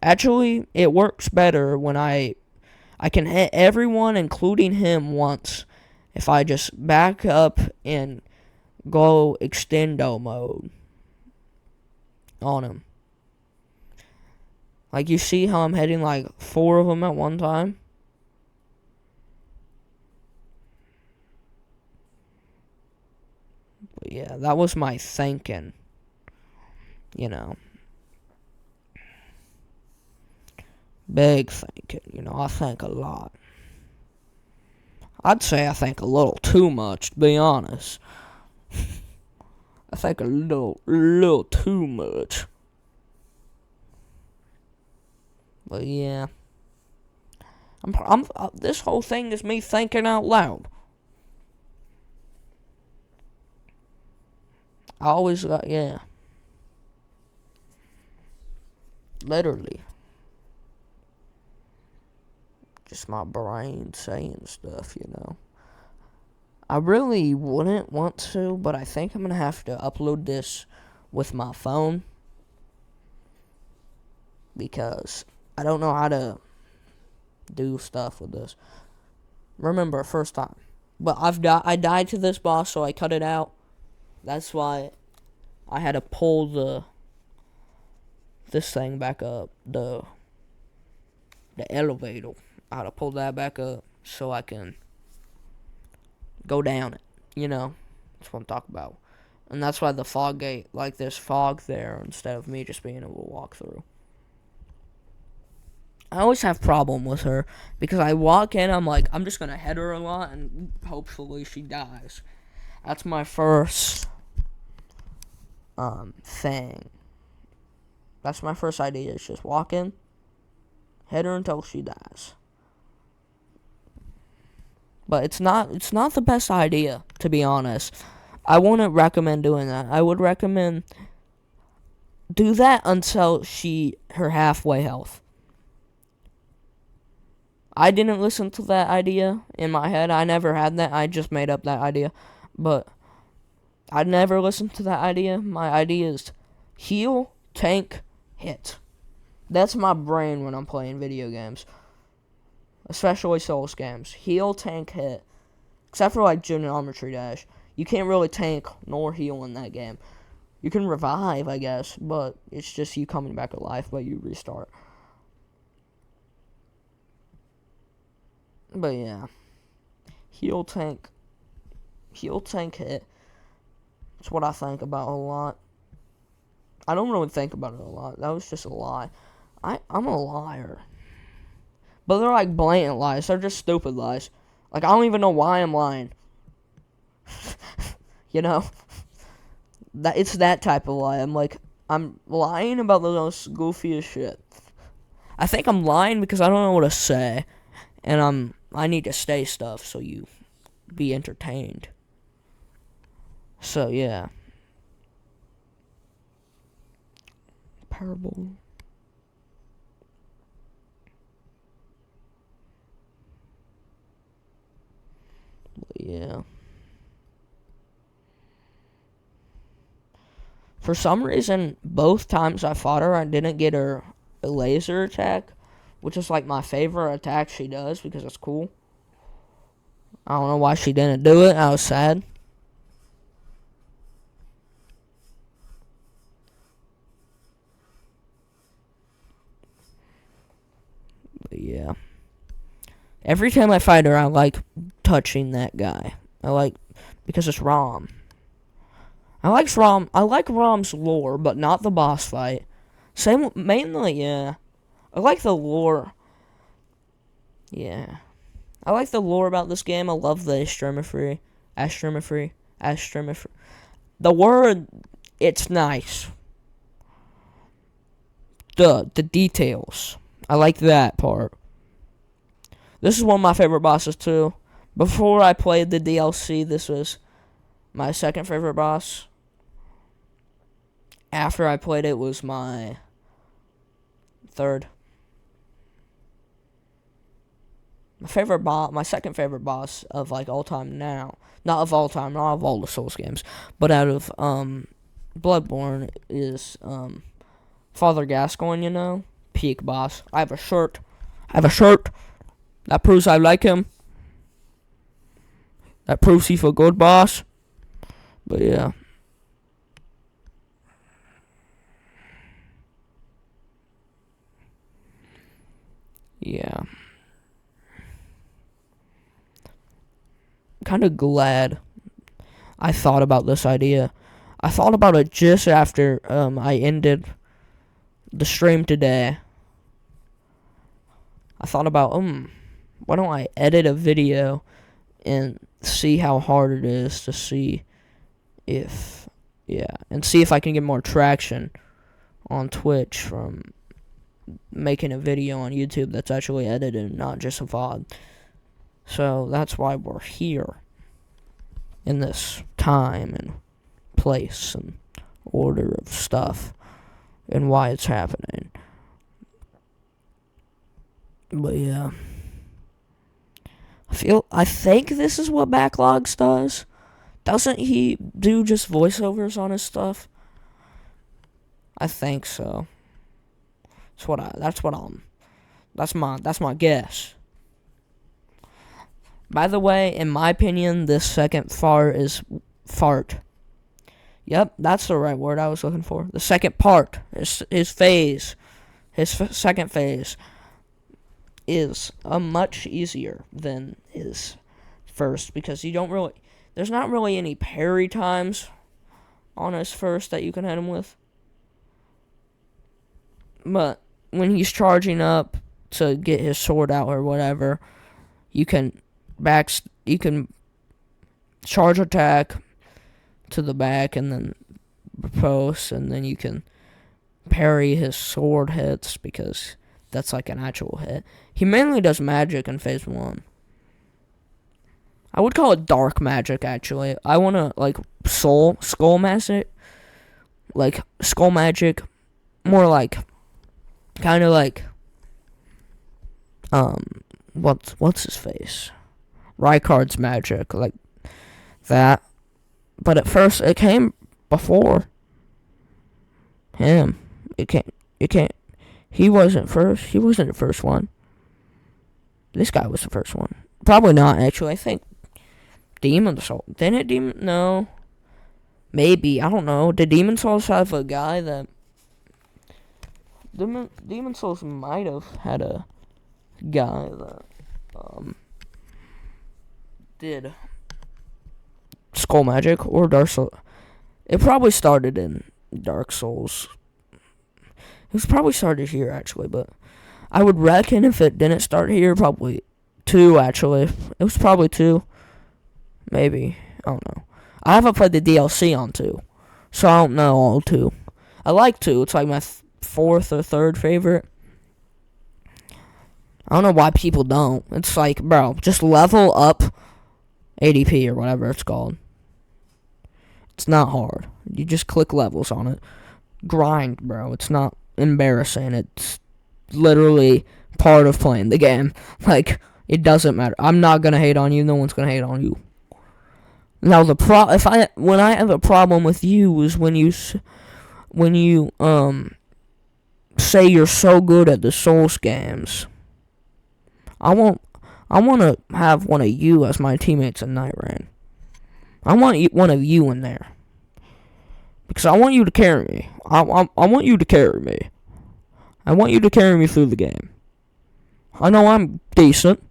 actually, it works better when I can hit everyone, including him, once. If I just back up and go extendo mode on him. Like, you see how I'm hitting like 4 of them at one time? But yeah, that was my thinking. Big thinking. I think a lot. I'd say I think a little too much, to be honest. I think a little too much. But yeah, this whole thing is me thinking out loud. I always got, literally. Just my brain saying stuff, I really wouldn't want to, but I think I'm going to have to upload this with my phone. Because I don't know how to do stuff with this. Remember, first time. But I died to this boss, so I cut it out. That's why I had to pull this thing back up. The elevator. I had to pull that back up so I can go down it. That's what I'm talking about. And that's why the fog gate, like there's fog there instead of me just being able to walk through. I always have problem with her because I walk in, I'm like, I'm just going to hit her a lot and hopefully she dies. That's my first thing. That's my first idea, is just walk in, hit her until she dies. But it's not the best idea, to be honest. I wouldn't recommend doing that. I would recommend do that until her halfway health. I didn't listen to that idea in my head. I never had that. I just made up that idea. But I never listened to that idea. My idea is heal, tank, hit. That's my brain when I'm playing video games. Especially Souls games. Heal, tank, hit. Except for like Geometry Dash. You can't really tank nor heal in that game. You can revive, I guess, but it's just you coming back to life, but you restart. But yeah. Heal, tank, hit. That's what I think about a lot. I don't really think about it a lot. That was just a lie. I'm a liar. But they're like blatant lies. They're just stupid lies. Like, I don't even know why I'm lying. It's that type of lie. I'm lying about the most goofiest shit. I think I'm lying because I don't know what to say. And I need to say stuff so you be entertained. So, yeah. Parable. Yeah. For some reason, both times I fought her, I didn't get her laser attack, which is like my favorite attack she does because it's cool. I don't know why she didn't do it. I was sad. But yeah. Every time I fight her, I like touching that guy. Because it's Rom. I like Rom's lore, but not the boss fight. Mainly, yeah. I like the lore. Yeah. I like the lore about this game. I love the astrometry. The word it's nice. The details. I like that part. This is one of my favorite bosses too. Before I played the DLC, this was my second favorite boss. After I played it was my third. My second favorite boss of like all time now. Not of all time, not of all the Souls games, but out of Bloodborne is Father Gascoigne, you know? Peak boss. I have a shirt. That proves I like him. That proves he's a good boss. But yeah. Yeah. Kind of glad I thought about this idea. I thought about it just after I ended the stream today. I thought about, why don't I edit a video and see how hard it is to see if, and see if I can get more traction on Twitch from making a video on YouTube that's actually edited, not just a VOD. So that's why we're here in this time and place and order of stuff and why it's happening. But yeah, I think this is what Backlogs does. Doesn't he do just voiceovers on his stuff? I think so. That's my guess. By the way, in my opinion, this second fart. Yep, that's the right word I was looking for. The second part, his phase, second phase, is much easier than his first because there's not really any parry times on his first that you can hit him with. But when he's charging up to get his sword out or whatever, you can charge attack to the back and then post, and then you can parry his sword hits because that's like an actual hit. He mainly does magic in phase 1. I would call it dark magic, actually. I want to, like, skull magic. Like, skull magic. More like, kind of like, what's his face? Rykard's magic, like that. But at first, it came before him. It can't. He wasn't first. He wasn't the first one. This guy was the first one. Probably not, actually. I think Demon Souls. Didn't it Demon? No. Maybe. I don't know. Did Demon Souls have a guy that... Demon Souls might have had a guy that did Skull Magic or Dark Souls. It probably started in Dark Souls. It was probably started here, actually, but I would reckon if it didn't start here, probably 2, actually. It was probably 2. Maybe. I don't know. I haven't played the DLC on 2, so I don't know all 2. I like 2. It's like my 4th or 3rd favorite. I don't know why people don't. It's like, bro, just level up ADP or whatever it's called. It's not hard. You just click levels on it. Grind, bro. It's not embarrassing. It's literally part of playing the game. Like, it doesn't matter. I'm not gonna hate on you. No one's gonna hate on you. Now when I have a problem with you is when you say you're so good at the Souls games. I want to have one of you as my teammates in Night Rain. I want one of you in there. Because I want you to carry me. I want you to carry me. I want you to carry me through the game. I know I'm decent.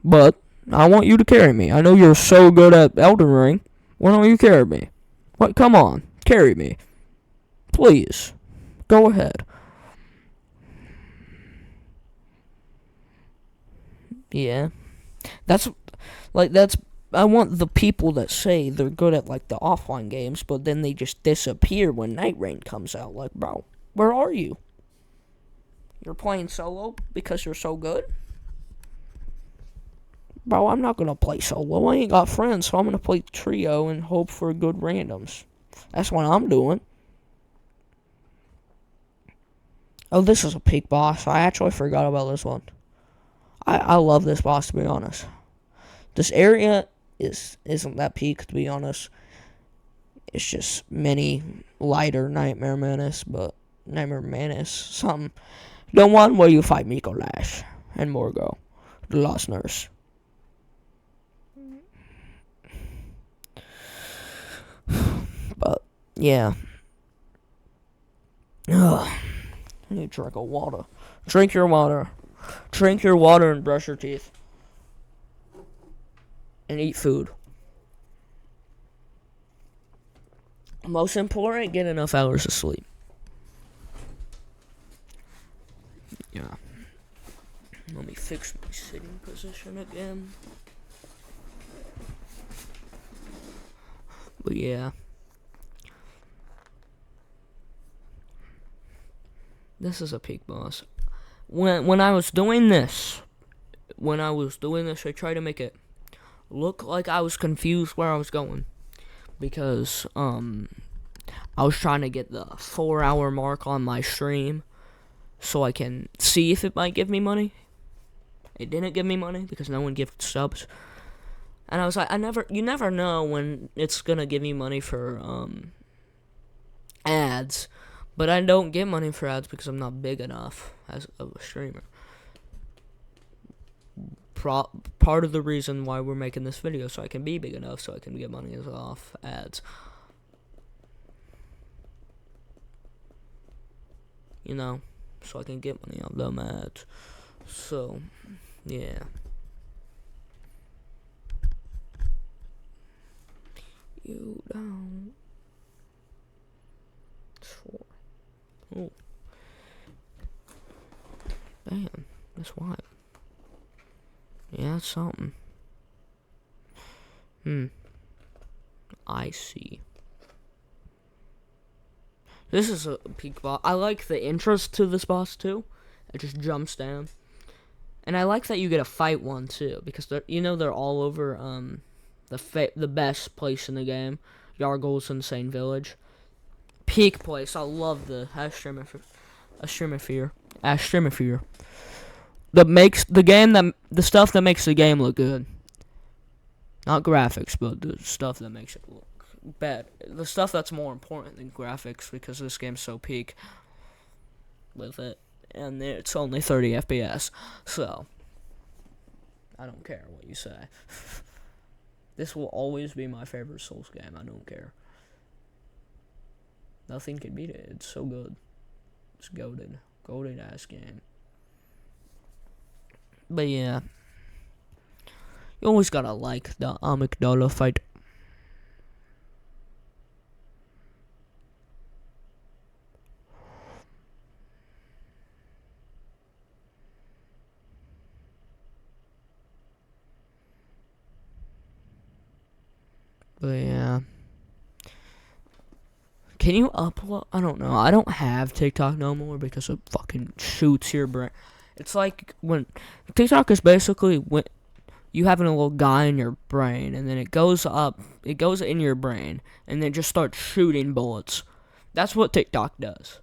But I want you to carry me. I know you're so good at Elden Ring. Why don't you carry me? What? Come on. Carry me. Please. Go ahead. Yeah. That's I want the people that say they're good at like the offline games, but then they just disappear when Night Rain comes out. Like, bro, where are you? You're playing solo because you're so good? Bro, I'm not gonna play solo. I ain't got friends, so I'm gonna play trio and hope for good randoms. That's what I'm doing. Oh, this is a peak boss. I actually forgot about this one. I love this boss, to be honest. This area isn't that peak, to be honest. It's just many lighter Nightmare Menace, something. The one where you fight Miko Lash and Morgo, the Lost Nurse. But, yeah. Ugh. I need to drink a water. Drink your water. Drink your water and brush your teeth. And eat food. Most important, get enough hours of sleep. Yeah. Let me fix my sitting position again. But yeah. This is a peak boss. When I was doing this, I tried to make it look like I was confused where I was going. Because, I was trying to get the 4-hour mark on my stream so I can see if it might give me money. It didn't give me money because no one gifted subs. And I was like, you never know when it's gonna give me money for, ads. But I don't get money for ads because I'm not big enough as of a streamer. Part of the reason why we're making this video, so I can be big enough so I can get money off ads. You know, so I can get money off them ads. So, yeah. You don't. Sure. Oh. Damn, that's why. Yeah, that's something. I see. This is a peak boss. I like the interest to this boss too. It just jumps down. And I like that you get to fight one too, because they're all over the best place in the game, Yargle's Insane Village. Peak place. I love the Astrimosphere. The stuff that makes the game look good. Not graphics, but the stuff that makes it look bad. The stuff that's more important than graphics, because this game's so peak with it, and it's only 30 FPS. So I don't care what you say. This will always be my favorite Souls game. I don't care. Nothing can beat it. It's so good. It's goated. Goated ass game. But yeah. You always gotta like the amygdala fight. But yeah. Can you upload? I don't know. I don't have TikTok no more because it fucking shoots your brain. It's like when TikTok is basically when you having a little guy in your brain, and then it goes in your brain, and then just starts shooting bullets. That's what TikTok does,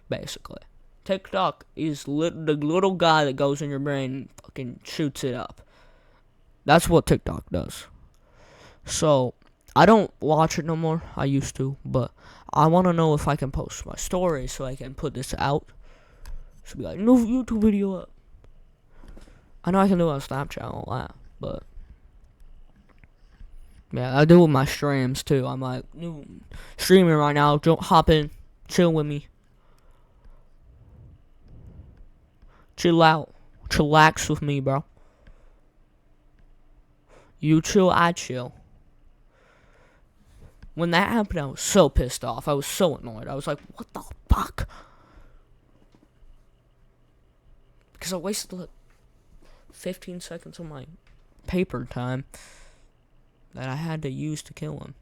basically. TikTok is the little guy that goes in your brain and fucking shoots it up. That's what TikTok does. So, I don't watch it no more. I used to, but I want to know if I can post my story so I can put this out. So be like, no YouTube video up. I know I can do it on Snapchat and all that, but yeah, I do it with my streams too. I'm like, streaming right now. Don't hop in, chill with me, chill out, chillax with me, bro. You chill, I chill. When that happened, I was so pissed off. I was so annoyed. I was like, what the fuck? Because I wasted like 15 seconds of my paper time. that I had to use to kill him.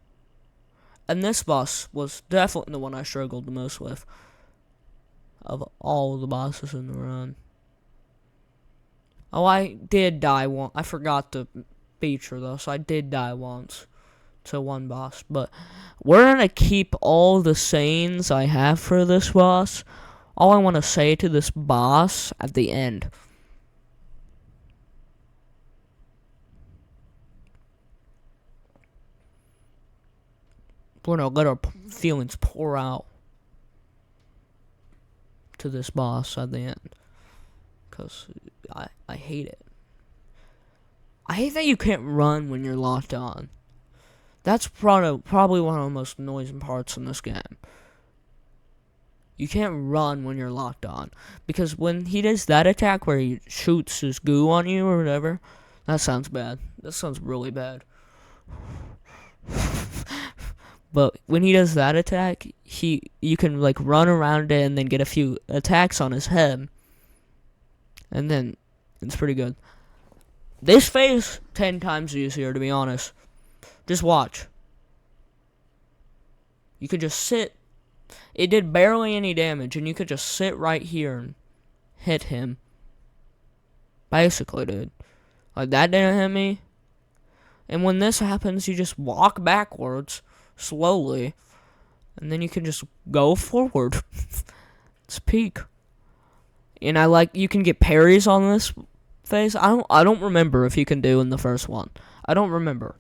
And this boss was definitely the one I struggled the most with of all the bosses in the run. Oh, I did die once. I forgot to feature though, so I did die once to one boss. But we're gonna keep all the sayings I have for this boss. All I want to say to this boss at the end. We're gonna let our feelings pour out to this boss at the end. Because I hate it. I hate that you can't run when you're locked on. That's probably one of the most annoying parts in this game. You can't run when you're locked on. Because when he does that attack where he shoots his goo on you or whatever, that sounds bad. That sounds really bad. But when he does that attack, you can like run around it and then get a few attacks on his head. And then it's pretty good. This phase 10 times easier, to be honest. Just watch. You could just sit. It did barely any damage, and you could just sit right here and hit him. Basically, dude. Like, that didn't hit me. And when this happens, you just walk backwards, slowly, and then you can just go forward. It's peak. And you can get parries on this phase. I don't remember if you can do in the first one. I don't remember.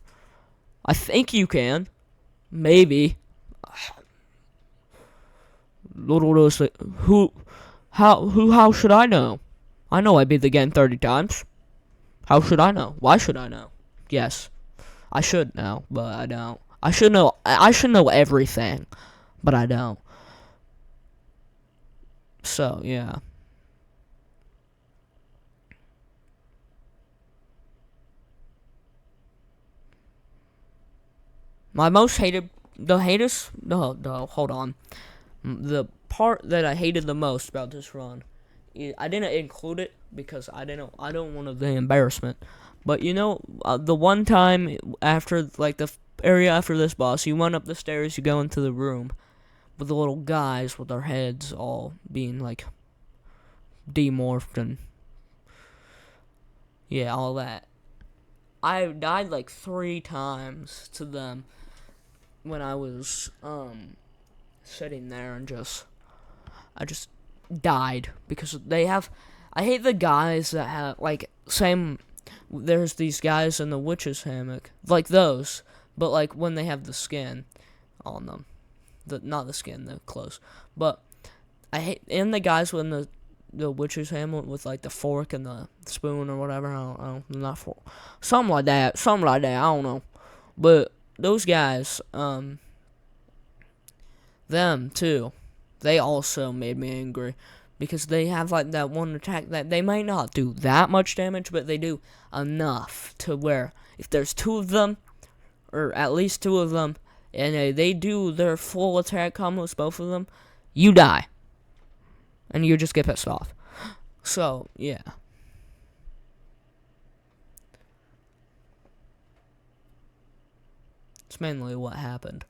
I think you can. Maybe. How should I know? I know I beat the game 30 times. How should I know? Why should I know? Yes. I should know, but I don't. I should know everything, but I don't. So, yeah. My most hated, hold on. The part that I hated the most about this run, I didn't include it because I don't want the embarrassment. But the one time after, like, the area after this boss, you went up the stairs, you go into the room with the little guys with their heads all being, like, demorphed and, yeah, all that. I died, like, 3 times to them when I was, sitting there and I just died because I hate the guys that have, like, there's these guys in the witch's hammock, like those, but, like, when they have the skin on them, not the skin, the clothes, but I hate, and the guys with the witch's hammock with, like, the fork and the spoon or whatever, I don't know, not fork, something like that, I don't know, but those guys, them too, they also made me angry because they have, like, that one attack that they might not do that much damage, but they do enough to where if there's 2 of them, or at least 2 of them, and they do their full attack combos, both of them, you die, and you just get pissed off. So, yeah. It's mainly what happened.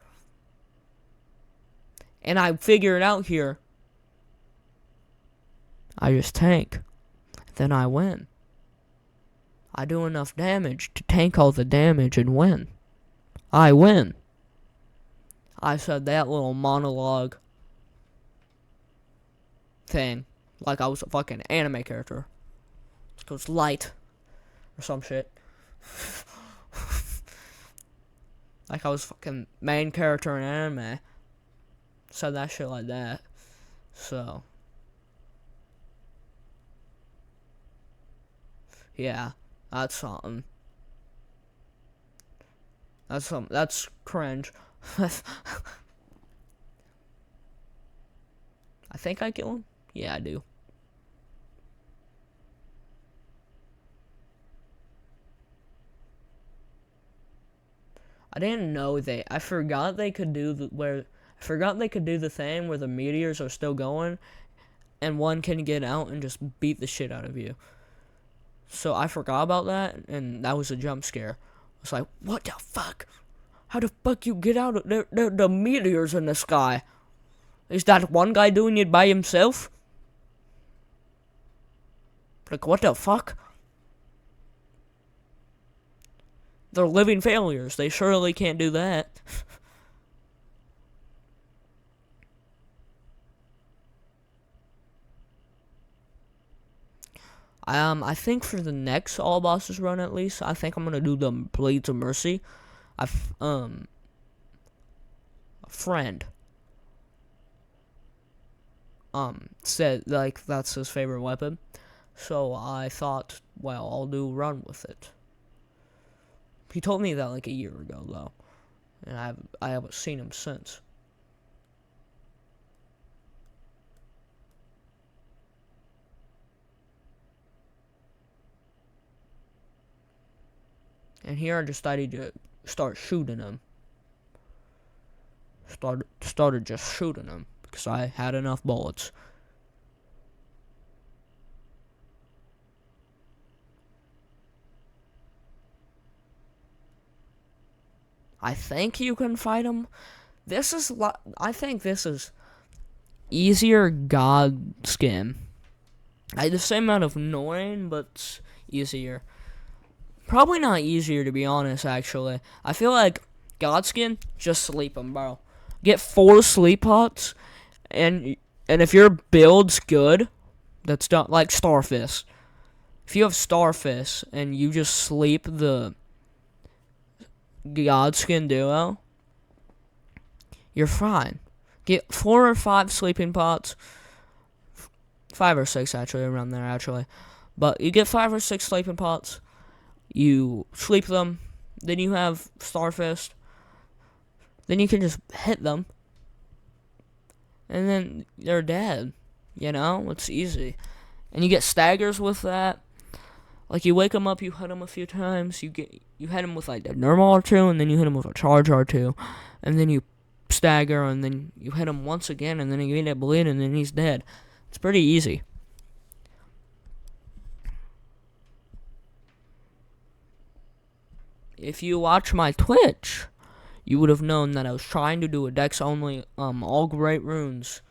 And I figure it out here. I just tank. Then I win. I do enough damage to tank all the damage and win. I win. I said that little monologue thing like I was a fucking anime character. It goes light or some shit. Like I was fucking main character in anime. Said that shit like that. So, yeah, that's something. That's cringe. I think I kill him. Yeah, I do. I didn't know I forgot they could do the thing where the meteors are still going and one can get out and just beat the shit out of you. So I forgot about that, and that was a jump scare. It's like, what the fuck? How the fuck you get out of there? The meteors in the sky. Is that one guy doing it by himself? Like, what the fuck? They're living failures. They surely can't do that. I think for the next all bosses run, at least, I think I'm gonna do the Blades of Mercy. A friend said like that's his favorite weapon, so I thought, well, I'll do run with it. He told me that like a year ago though, and I haven't seen him since. And here I decided to start shooting him. Started just shooting him because I had enough bullets. I think you can fight him. I think this is easier God skin. The same amount of annoying, but easier. Probably not easier, to be honest, actually. I feel like Godskin, just sleep them, bro. Get 4 sleep pots, and if your build's good, that's done, like Starfist. If you have Starfist, and you just sleep the Godskin duo, you're fine. Get 4 or 5 sleeping pots. 5 or 6, actually, around there, actually. But you get 5 or 6 sleeping pots. You sleep them, then you have Starfist, then you can just hit them, and then they're dead, you know, it's easy, and you get staggers with that, like you wake them up, you hit them a few times, you hit them with like the normal R2, and then you hit them with a charge R2, and then you stagger, and then you hit him once again, and then you get that bleed, and then he's dead. It's pretty easy. If you watch my Twitch, you would have known that I was trying to do a Dex only, all great runes,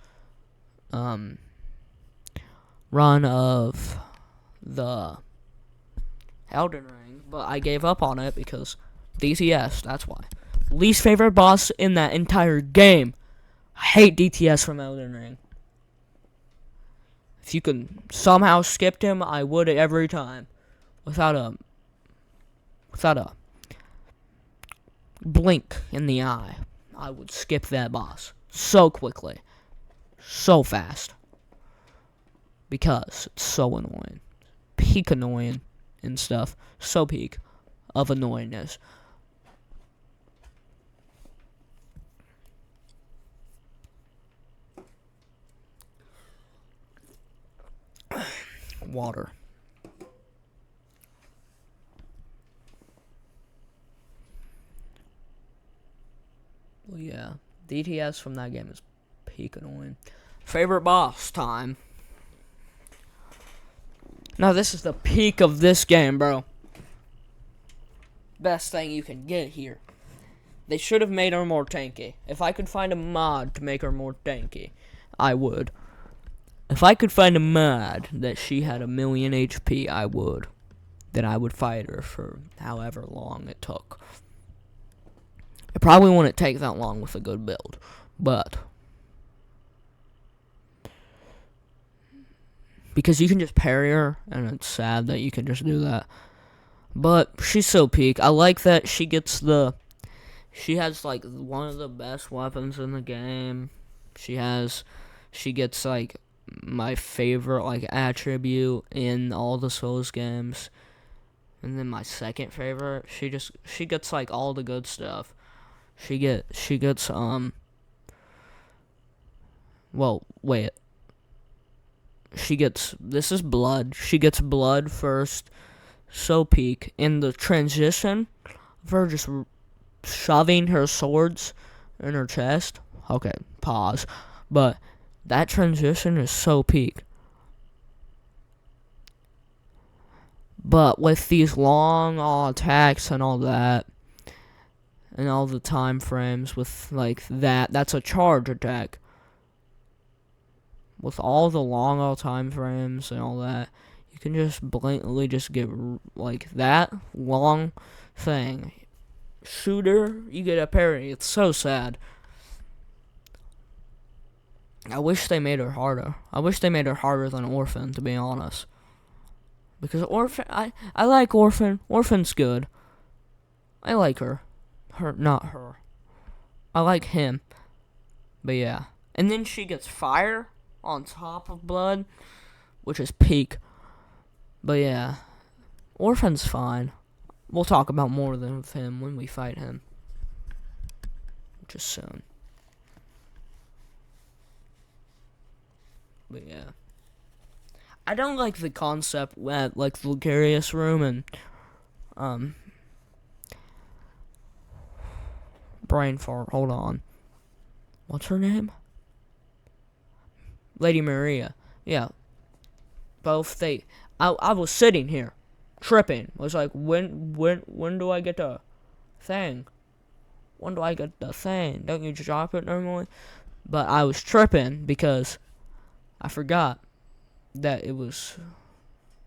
run of the Elden Ring, but I gave up on it because DTS, that's why. Least favorite boss in that entire game. I hate DTS from Elden Ring. If you can somehow skip him, I would every time. Without a blink in the eye, I would skip that boss so quickly, so fast, because it's so annoying, peak annoying and stuff, so peak of annoyingness. Water. Well, yeah, DTS from that game is peak annoying. Favorite boss time. Now this is the peak of this game, bro. Best thing you can get here. They should have made her more tanky. If I could find a mod to make her more tanky, I would. If I could find a mod that she had 1,000,000 HP, I would. Then I would fight her for however long it took. It probably wouldn't take that long with a good build, but because you can just parry her, and it's sad that you can just do that. But she's so peak. I like that she has like one of the best weapons in the game. She gets like my favorite like attribute in all the Souls games. And then my second favorite, she gets like all the good stuff. She gets well, wait. This is blood. She gets blood first. So peak. In the transition of her just shoving her swords in her chest. Okay, pause. But that transition is so peak. But with these long attacks and all that, and all the time frames with like that's a charge attack. With all the long time frames and all that, you can just blatantly just get like that long thing. Shooter, you get a parry. It's so sad. I wish they made her harder. I wish they made her harder than Orphan, to be honest. Because Orphan, I like Orphan. Orphan's good. I like her. Not her. I like him. But yeah. And then she gets fire on top of blood, which is peak. But yeah. Orphan's fine. We'll talk about more of him when we fight him. Which is soon. But yeah. I don't like the concept at like the Luxurious Room and brain fart, hold on. What's her name? Lady Maria. Yeah. Both I was sitting here tripping. I was like, when do I get the thing? When do I get the thing? Don't you drop it normally? But I was tripping because I forgot that it was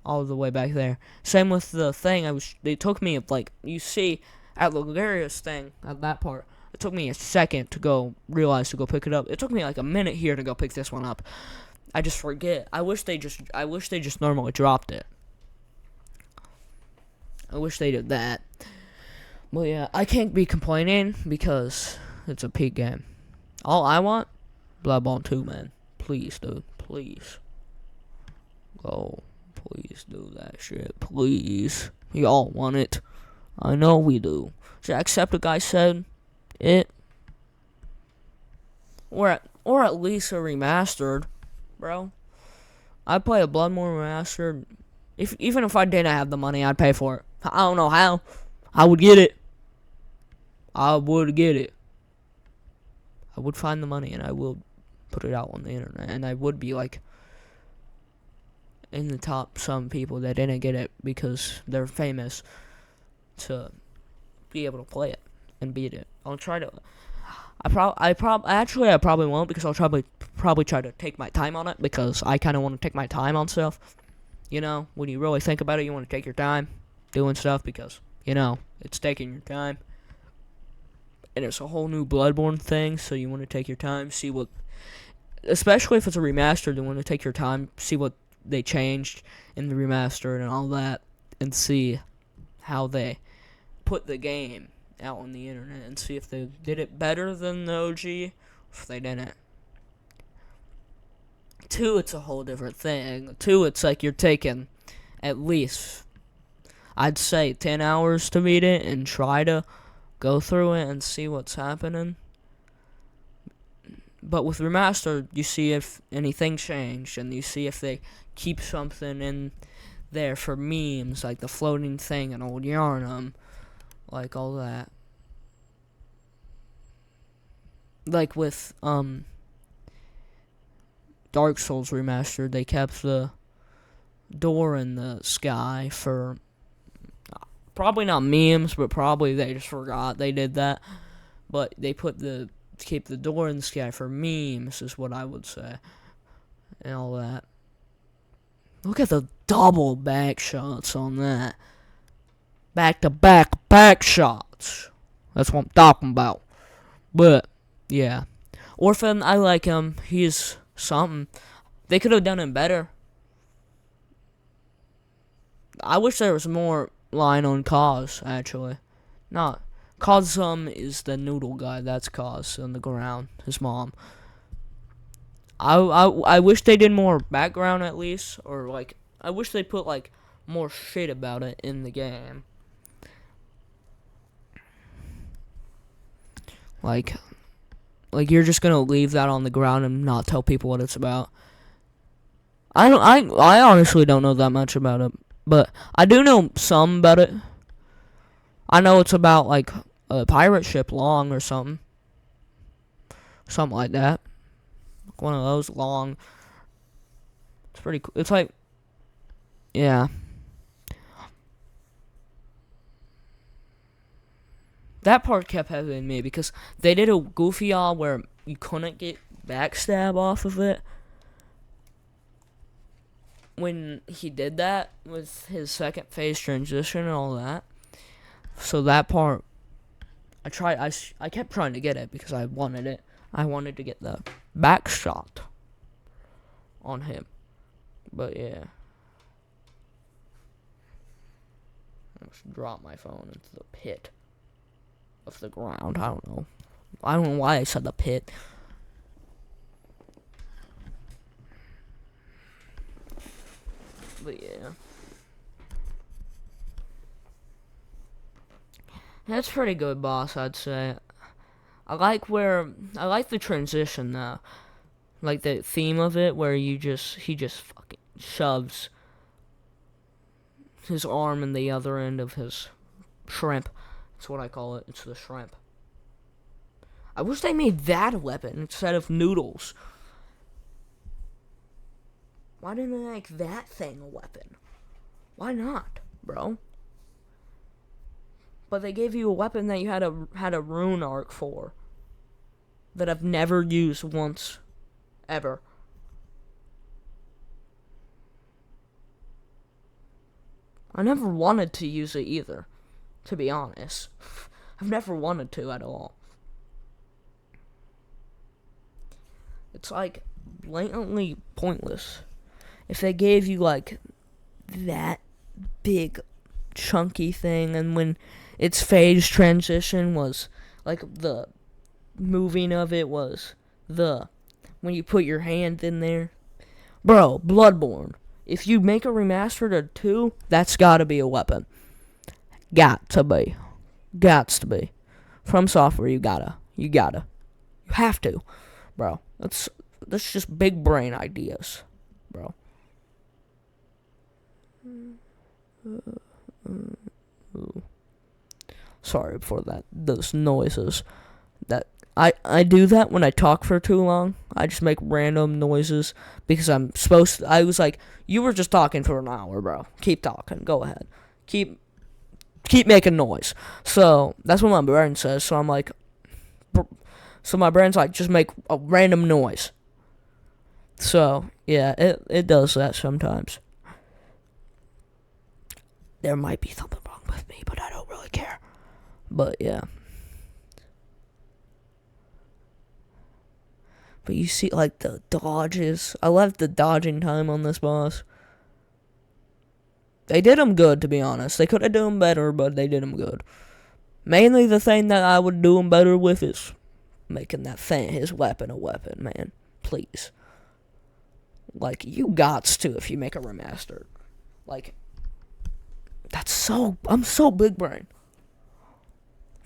all the way back there. Same with the thing. They took me like you see at the Luxurious thing at that part. It took me a second to go pick it up. It took me like a minute here to go pick this one up. I just forget. I wish they just normally dropped it. I wish they did that. Well, yeah, I can't be complaining because it's a peak game. All I want, Bloodborne 2, man. Please, dude. Please. Go. Please do that shit. Please. We all want it. I know we do. Jacksepticeye said it. Or at least a remastered, bro. I'd play a Bloodborne remastered. Even if I didn't have the money, I'd pay for it. I don't know how. I would get it. I would get it. I would find the money and I will put it out on the internet. And I would be like in the top some people that didn't get it because they're famous to be able to play it and beat it. I'll try to. I probably won't because I'll probably try to take my time on it because I kind of want to take my time on stuff. You know, when you really think about it, you want to take your time doing stuff because, you know, it's taking your time. And it's a whole new Bloodborne thing, so you want to take your time, see what, especially if it's a remastered, you want to take your time, see what they changed in the remastered and all that, and see how they put the game out on the internet, and see if they did it better than the OG, or if they didn't. 2, it's a whole different thing. 2, it's like you're taking at least, I'd say, 10 hours to beat it, and try to go through it and see what's happening. But with remastered, you see if anything changed, and you see if they keep something in there for memes, like the floating thing and old Yarnum, like all that. Like with Dark Souls remastered, they kept the door in the sky for probably not memes, but probably they just forgot they did that. But they keep the door in the sky for memes, is what I would say. And all that. Look at the double back shots on that. Back shots. That's what I'm talking about. But, yeah. Orphan, I like him. He's something. They could have done him better. I wish there was more line on Cause, actually. Not. Cause is the noodle guy. That's Cause on the ground. His mom. I wish they did more background at least. Or, like, I wish they put, like, more shit about it in the game. Like you're just gonna leave that on the ground and not tell people what it's about. I honestly don't know that much about it, but I do know some about it. I know it's about like a pirate ship long or something like that. One of those long. It's pretty cool. It's like, yeah. That part kept happening to me because they did a goofy all where you couldn't get backstab off of it. When he did that with his second phase transition and all that. So that part, I kept trying to get it because I wanted it. I wanted to get the back shot on him. But yeah. I just dropped my phone into the pit of the ground. I don't know. I don't know why I said the pit. But yeah. That's pretty good, boss, I'd say. I like the transition though. Like the theme of it where he just fucking shoves his arm in the other end of his shrimp. That's what I call it. It's the shrimp. I wish they made that a weapon instead of noodles. Why didn't they make that thing a weapon? Why not, bro? But they gave you a weapon that you had a rune arc for. That I've never used once. Ever. I never wanted to use it either. To be honest. I've never wanted to at all. It's like blatantly pointless. If they gave you like that big chunky thing and when its phase transition was like the moving of it was the when you put your hand in there. Bro, Bloodborne. If you make a remastered of 2, that's gotta be a weapon. Got to be. Gots to be. From Software, you gotta. You have to. Bro, that's just big brain ideas, bro. Sorry for those noises. That I do that when I talk for too long. I just make random noises because I'm supposed to. I was like, you were just talking for an hour, bro. Keep talking. Go ahead. Keep making noise. So that's what my brain says. So I'm like, so my brain's like, just make a random noise. So yeah, it does that sometimes. There might be something wrong with me, but I don't really care. But yeah. But you see, like, the dodges. I love the dodging time on this boss. They did them good, to be honest. They could have done them better, but they did them good. Mainly the thing that I would do them better with is making that thing, his weapon, a weapon, man. Please. Like, you gots to if you make a remaster. Like, I'm so big brain.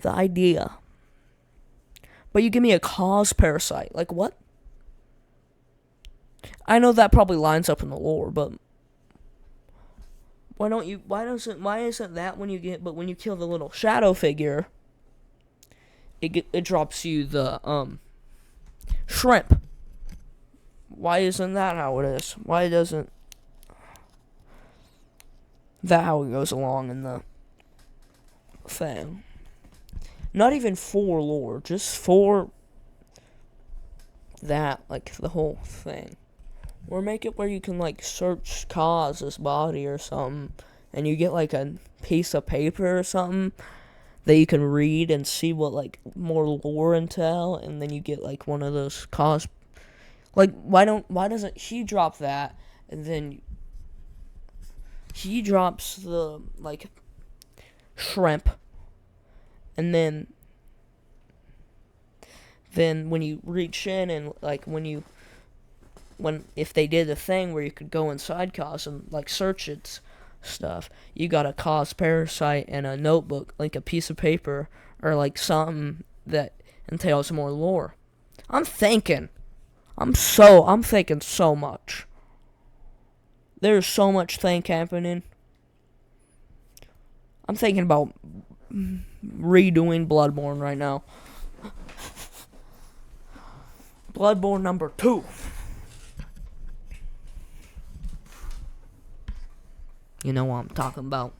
The idea. But you give me a cause parasite. Like, what? I know that probably lines up in the lore, but why isn't that when you get, but when you kill the little shadow figure, it drops you the, shrimp. Why isn't that how it is? Why doesn't that how it goes along in the thing? Not even for lore, just for that, like, the whole thing. Or make it where you can, like, search Kaz's body or something, and you get, like, a piece of paper or something that you can read and see what, like, more lore intel, and then you get, like, one of those Kaz. Like, why doesn't he drop that, and then he drops the, like, shrimp, and then when you reach in and, like, if they did a thing where you could go inside Kaz and, like, search its stuff, you got a Kaz parasite and a notebook, like a piece of paper, or, like, something that entails more lore. I'm thinking so much. There's so much thing happening. I'm thinking about redoing Bloodborne right now. Bloodborne number 2. You know what I'm talking about.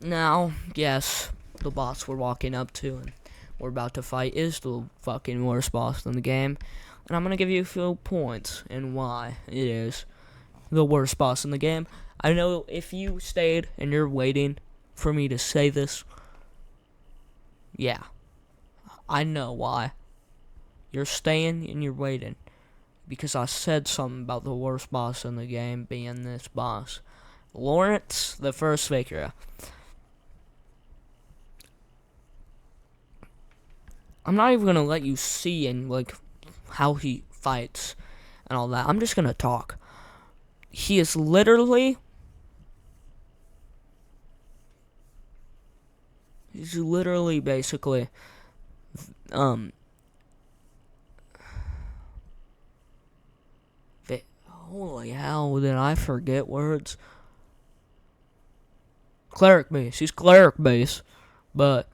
Now, yes, the boss we're walking up to and we're about to fight is the fucking worst boss in the game. And I'm gonna give you a few points and why it is the worst boss in the game. I know if you stayed and you're waiting for me to say this, yeah, I know why. You're staying and you're waiting because I said something about the worst boss in the game being this boss. Lawrence, the first Vicar. I'm not even gonna let you see and like how he fights and all that. I'm just gonna talk. He is literally basically holy hell, did I forget words? Cleric base. He's cleric base, but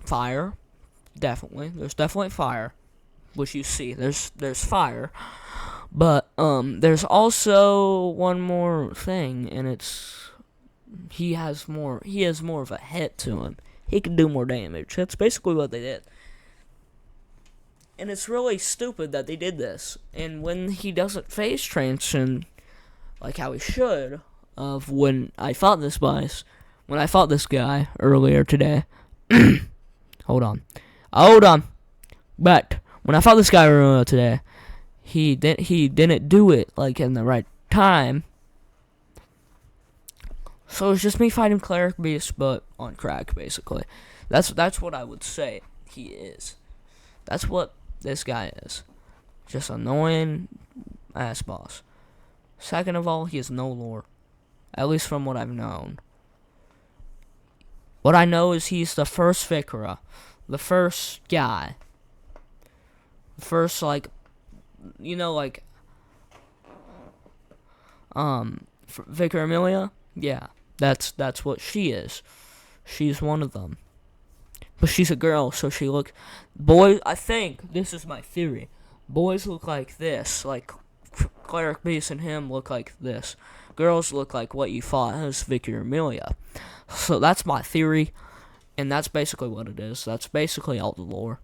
fire. Definitely. There's definitely fire. Which you see. There's fire. But there's also one more thing, and it's he has more of a hit to him. He can do more damage. That's basically what they did. And it's really stupid that they did this. And when he doesn't phase transition like how he should, of when I fought this guy earlier today. Hold on. But when I fought this guy earlier today, he didn't do it like in the right time. So it's just me fighting cleric beast, but on crack basically. That's what I would say he is. That's what this guy is. Just annoying ass boss. Second of all, he has no lore. At least from what I've known. What I know is he's the first Vicar. The first guy. The first, like, Vicar Amelia? Yeah, that's what she is. She's one of them. But she's a girl, so I think, this is my theory, boys look like this, like, Cleric Beast and him look like this. Girls look like what you fought as Vicar Amelia. So that's my theory, and that's basically what it is. That's basically all the lore.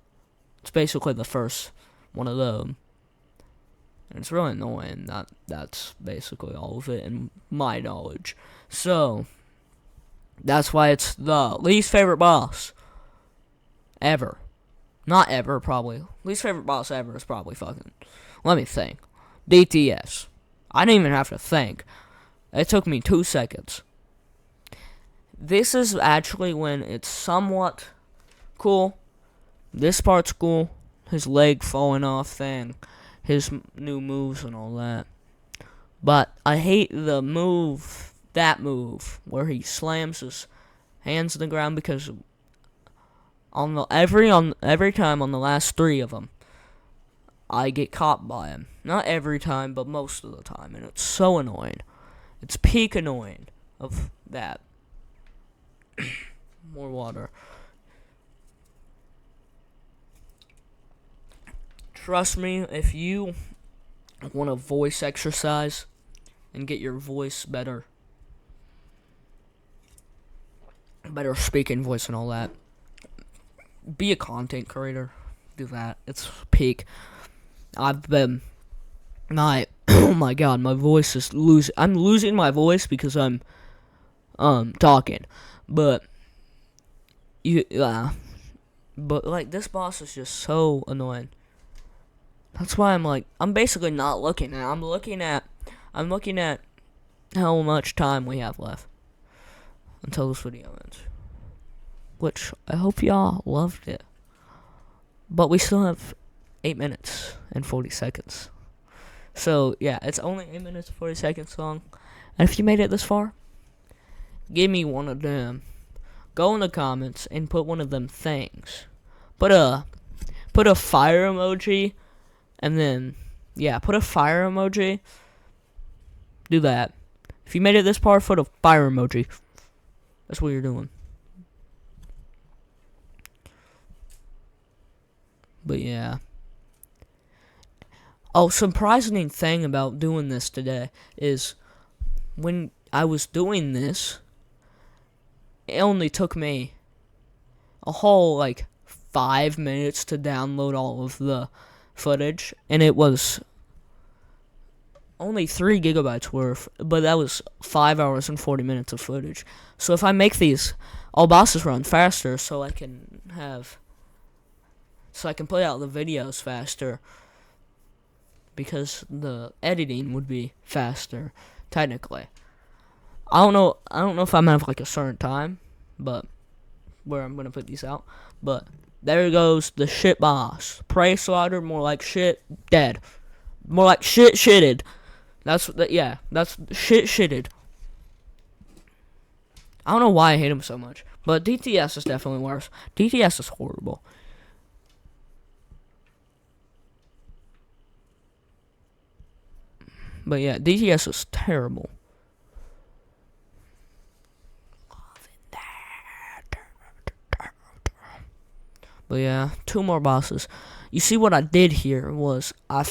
It's basically the first one of them. And it's really annoying. That's basically all of it in my knowledge. So, that's why it's the least favorite boss ever. Not ever, probably. Least favorite boss ever is probably fucking, let me think. DTS. I didn't even have to think. It took me 2 seconds. This is actually when it's somewhat cool. This part's cool. His leg falling off thing. His new moves and all that. But I hate that move, where he slams his hands to the ground, because every time on the last 3 of them, I get caught by him. Not every time, but most of the time, and it's so annoying. It's peak annoying of that. More water. Trust me, if you want a voice exercise and get your voice better speaking voice and all that, be a content creator. Do that. It's peak. Oh my god, my voice is I'm losing my voice because I'm talking. But like, this boss is just so annoying. That's why I'm basically not looking at. I'm looking at how much time we have left until this video ends. Which I hope y'all loved it. But we still have 8 minutes and 40 seconds. So, yeah, it's only 8 minutes and 40 seconds long. And if you made it this far, give me one of them. Go in the comments and put one of them things. Put a fire emoji, and then, yeah, put a fire emoji. Do that. If you made it this far, put a fire emoji. That's what you're doing. But yeah. Oh, surprising thing about doing this today is when I was doing this, it only took me a whole, like, 5 minutes to download all of the footage, and it was only 3 gigabytes worth, but that was 5 hours and 40 minutes of footage. So if I make these all bosses run faster, so I can play out the videos faster, because the editing would be faster, technically. I don't know if I'm gonna have like a certain time, but where I'm gonna put these out. But there goes the shit boss. Prey slaughtered, more like shit dead. More like shit shitted. That's shit shitted. I don't know why I hate him so much, but DTS is definitely worse. DTS is horrible. But yeah, DTS is terrible. But yeah, 2 more bosses. You see what I did here was, I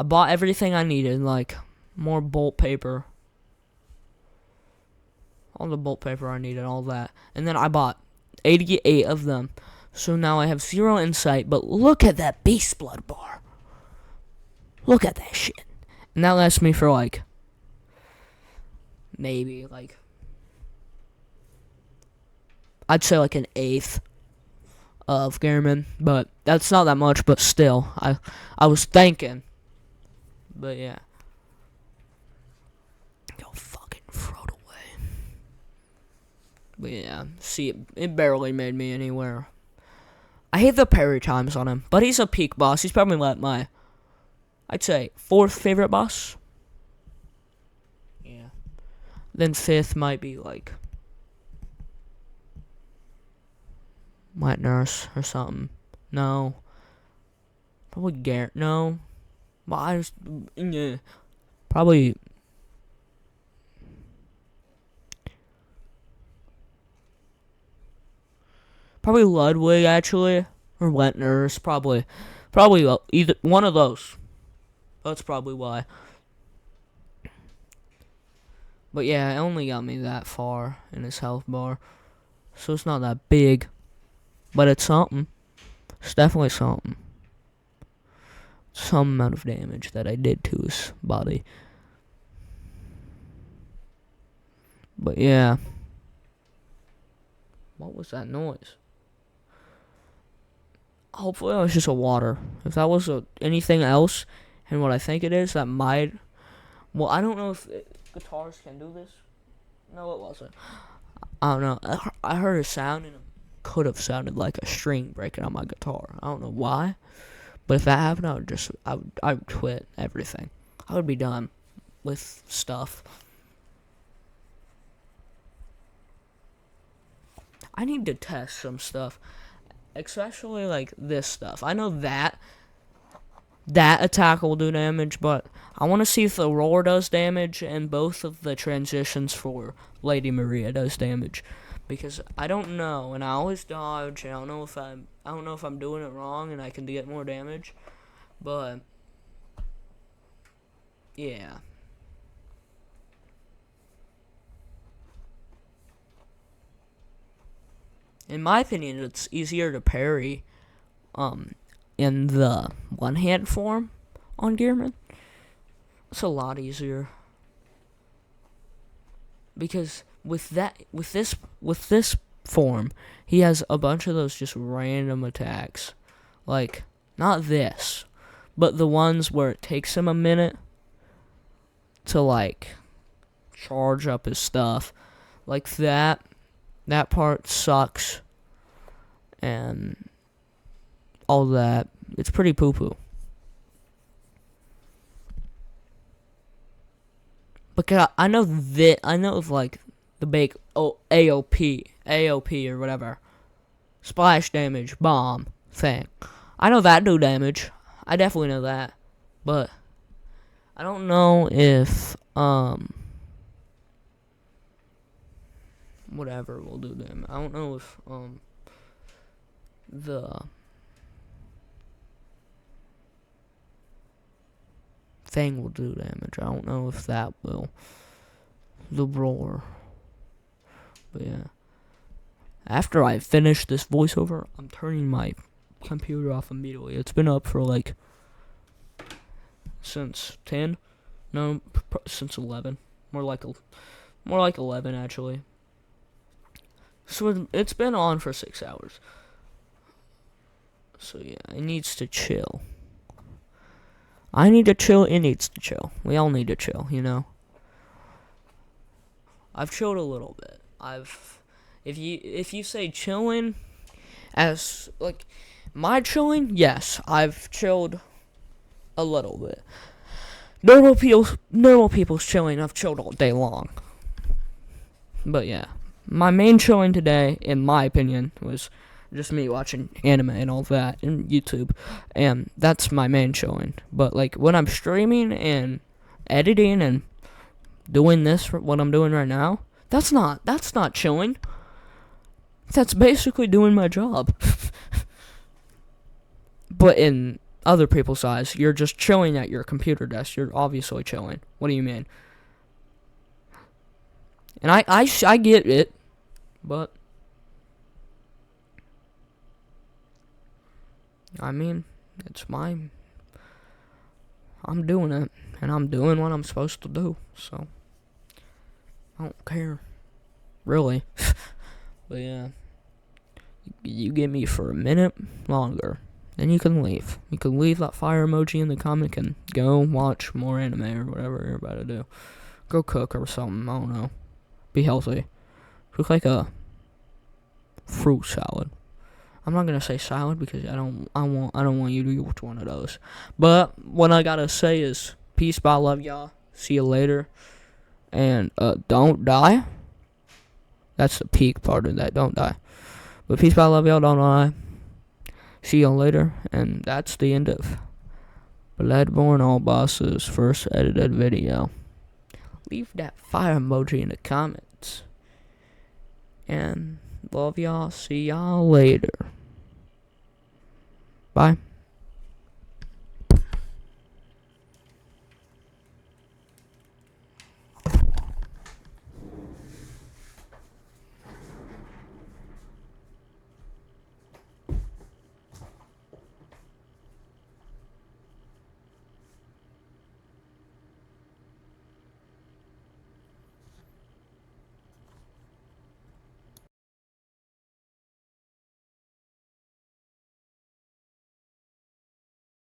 bought everything I needed, like more bolt paper. All the bolt paper I needed, all that. And then I bought 88 of them. So now I have 0 insight, but look at that beast blood bar. Look at that shit. And that lasts me for like, maybe like, I'd say like an eighth of Gehrman, but that's not that much, but still, I was thinking. But yeah. Yo, fucking throw it away. But yeah, see, it barely made me anywhere. I hate the parry times on him, but he's a peak boss. He's probably like my, I'd say, 4th favorite boss. Yeah. Then 5th might be like White Nurse or something. No. Probably Garrett. No. Well, yeah. Probably Ludwig, actually. Or Wet Nurse. Probably either one of those. That's probably why. But yeah, it only got me that far in his health bar. So it's not that big. But it's something. It's definitely something. Some amount of damage that I did to his body. But yeah. What was that noise? Hopefully it was just a water. If that was anything else, and what I think it is, that might... Well, I don't know if guitars can do this. No, it wasn't. I don't know. I heard a sound, and it could have sounded like a string breaking on my guitar. I don't know why. But if that happened, I would quit everything. I would be done with stuff. I need to test some stuff. Especially like this stuff. I know that attack will do damage, but I want to see if the roar does damage and both of the transitions for Lady Maria does damage. Because I don't know, and I always dodge, and I don't know if I'm doing it wrong and I can get more damage. But yeah. In my opinion, it's easier to parry in the one-hand form on Gehrman. It's a lot easier. Because with this form, he has a bunch of those just random attacks. Like, not this, but the ones where it takes him a minute to, like, charge up his stuff. Like that part sucks. And all that. It's pretty poo-poo. Because I know of like the big AOP or whatever, splash damage bomb thing. I know that do damage. I definitely know that, but I don't know if whatever will do damage. I don't know if the thing will do damage. I don't know if that will. The roar. But yeah. After I finish this voiceover, I'm turning my computer off immediately. It's been up for like since 10. No, since 11. More like 11 actually. So it's been on for 6 hours. So yeah, it needs to chill. I need to chill, it needs to chill. We all need to chill, you know? I've chilled a little bit. If you say chilling as like my chilling, yes, I've chilled a little bit. Normal people's chilling, I've chilled all day long. But yeah, my main chilling today, in my opinion, was just me watching anime and all that and YouTube, and that's my main chilling. But like when I'm streaming and editing and doing this, what I'm doing right now, that's not chilling. That's basically doing my job. But in other people's eyes, you're just chilling at your computer desk. You're obviously chilling. What do you mean? And I get it, but I mean, I'm doing it, and I'm doing what I'm supposed to do, so I don't care, really. But yeah, you get me for a minute longer, then you can leave. You can leave that fire emoji in the comment and go watch more anime or whatever you're about to do. Go cook or something, I don't know. Be healthy. Cook like a fruit salad. I'm not gonna say salad because I don't want you to eat one of those. But what I gotta say is peace, bye, love y'all. See you later. And don't die. That's the peak part of that. Don't die. But peace, bye, love y'all. Don't die. See y'all later. And that's the end of Bloodborne All Bosses first edited video. Leave that fire emoji in the comments. And love y'all. See y'all later. Bye.